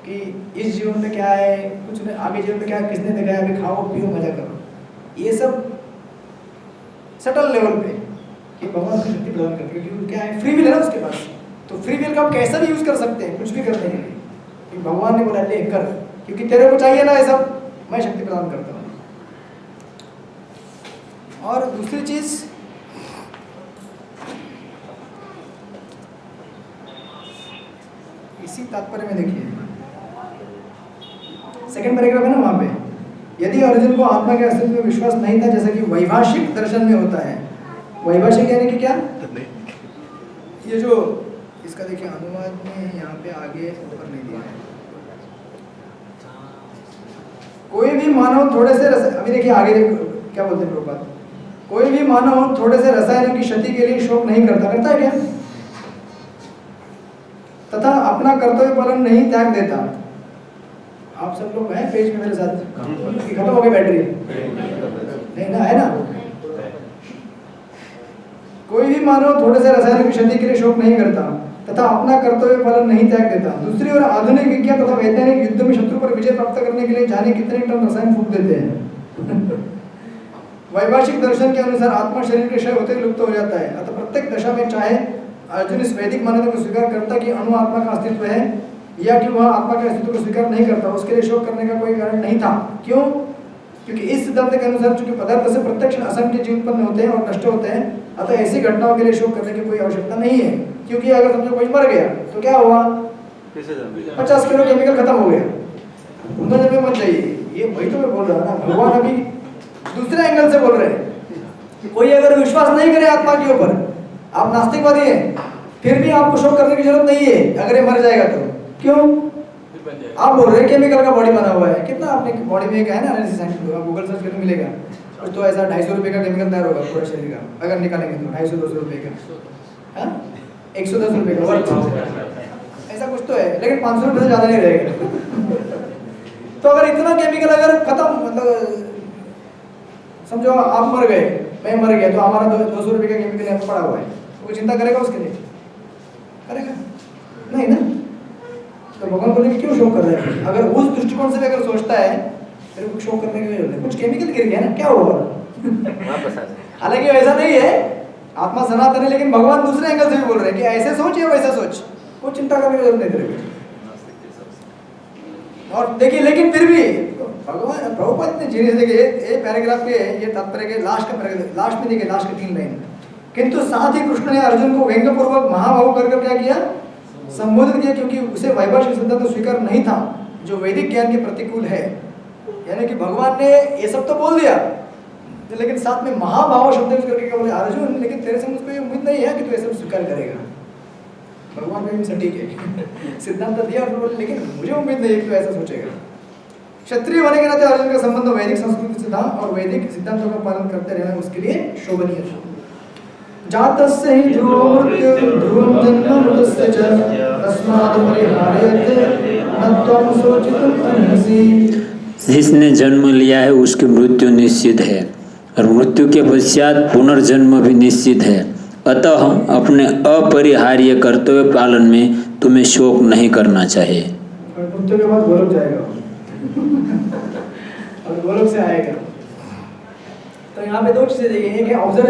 कि इस जीवन में क्या है, कुछ नहीं, आगे जीवन में क्या है, किसने देखा है, अभी खाओ पियो मजा करो। ये सब सटल लेवल पे कि भगवान की शक्ति प्रदान करते हैं, क्योंकि क्या है, फ्री विल है ना उसके पास, तो फ्री विल का आप कैसा भी यूज कर सकते हैं कुछ भी करने के लिए, कि भगवान ने बोला ले कर, क्योंकि तेरे को चाहिए ना ये सब, मैं शक्ति प्रदान करता हूँ। और दूसरी चीज, इसी तात्पर्य में देखिए सेकंड पैराग्राफ है ना, वहां पे यदि अर्जुन को आत्मा के अस्तित्व में विश्वास नहीं था, जैसा कि वैभाषिक दर्शन में होता है। वैभाषिक यानी कि क्या? ये जो इसका देखिए अनुवाद में यहाँ पे आगे ऊपर नहीं दिया है। कोई भी मानव थोड़े से अभी देखिए आगे क्या बोलते हैं प्रभुपाद, कोई भी मानव थोड़े से रसायनों की क्षति के लिए शोक नहीं करता है क्या? तथा अपना कर्तव्य पालन नहीं त्याग देता। आप सब लोग हैं पेज में मेरे साथ? खत्म हो गई बैटरी? नहीं ना, है ना? कोई भी मानव थोड़े से रसायनों की क्षति के लिए शोक नहीं करता तथा अपना कर्तव्य पालन नहीं त्याग देता। दूसरी ओर आधुनिक विज्ञान तथा वैज्ञानिक युद्ध में शत्रु पर विजय प्राप्त करने के लिए जाने कितने टन रसायन फूंक देते हैं। वैभाषिक दर्शन के अनुसार आत्मा शरीर के क्षय होते ही लुप्त हो जाता है। अतः प्रत्येक दशा में चाहे अर्जुन इस वैदिक मान्यता को स्वीकार करता कि अणु आत्मा का अस्तित्व है या कि वह आत्मा के अस्तित्व को स्वीकार नहीं करता, उसके लिए शोक करने का कोई कारण नहीं था। क्यों? क्योंकि इस सिद्धांत के अनुसार चूंकि पदार्थ से प्रत्यक्ष असंख्य जीव उत्पन्न होते हैं और नष्ट होते हैं, अतः ऐसी घटनाओं के लिए शोक करने की कोई आवश्यकता नहीं है। क्योंकि अगर समझो कोई मर गया तो क्या हुआ? 50 किलो केमिकल खत्म हो गया, पुनर्जन्म मत चाहिए। ये वही तो मैं बोल रहा ना, भगवान अभी दूसरे एंगल से बोल रहे हैं। कोई अगर विश्वास नहीं करे आत्मा के ऊपर, आप नास्तिकवादी हैं, फिर भी आपको शोक करने की जरूरत नहीं है अगर ये मर जाएगा तो। क्यों? आप बोल रहे हैं केमिकल का बॉडी बना हुआ है। कितना आपने बॉडी में है ना, गूगल सर्च करके मिलेगा कुछ तो ऐसा 250 रुपये का केमिकल तैयार होगा पूरा शरीर का, अगर निकालेंगे तो 250-200 रुपये का, 110 रुपये का ऐसा कुछ तो है, लेकिन 500 रुपये से ज़्यादा नहीं रहेगा। तो अगर इतना केमिकल अगर खत्म, मतलब समझो आप मर गए, मैं मर गया, तो हमारा 200 रुपये का केमिकल यहाँ पड़ा हुआ है, तो कोई चिंता करेगा उसके लिए? करेगा नहीं ना। तो भगवान बोले कि क्यों शोक कर रहे हैं? अगर उस दृष्टिकोण से भी अगर सोचता है फिर कुछ शोक करने की जरूरत है। कुछ केमिकल गिर गया ना, क्या होगा? हालांकि वैसा नहीं है, आत्मा सनातन है, लेकिन भगवान दूसरे एंगल से भी बोल रहे हैं कि ऐसे सोच या वैसा सोच, कोई चिंता करने की जरूरत नहीं तेरे। और देखिए, लेकिन फिर भी भगवान प्रभुपाद ने जीने से देखिए एक पैराग्राफ के ये तात्पर्य के लास्ट का पैराग्राफ, लास्ट में देखिए लास्ट के 3 लाइन, किंतु साथ ही कृष्ण ने अर्जुन को व्यंग्यपूर्वक महाभाव कर क्या किया? संबोधित किया, क्योंकि उसे वैभाषिक सिद्धांत स्वीकार नहीं था जो वैदिक ज्ञान के प्रतिकूल है। यानी कि भगवान ने ये सब तो बोल दिया, लेकिन साथ में महाभाव शब्द यूज करके क्या बोले? अर्जुन, लेकिन तेरे से मुझको ये उम्मीद नहीं है कि तू ये सब स्वीकार करेगा। भगवान ने सटीक है सिद्धांत दिया, लेकिन मुझे उम्मीद नहीं है कि तू ऐसा सोचेगा। क्षत्रिय होने के नाते अर्जुन का संबंध वैदिक संस्कृति से था और वैदिक सिद्धांतों का पालन करते रहना उसके लिए शोभनीय था। जातस्य हि ध्रुवो मृत्युः ध्रुवं जन्म मृतस्य च तस्मात् परिहार्यते न त्वं शोचितुम् अर्हसि। जिसने जन्म लिया है उसकी मृत्यु निश्चित है और मृत्यु के पश्चात पुनर्जन्म भी निश्चित है। अतः अपने अपरिहार्य कर्तव्य पालन में तुम्हें शोक नहीं करना चाहिए। और मृत्यु के बाद गोलोक जाएगा और गोलोक से आएगा। तो यहाँ पे दो चीजें देखिए, एक है ऑब्जर्व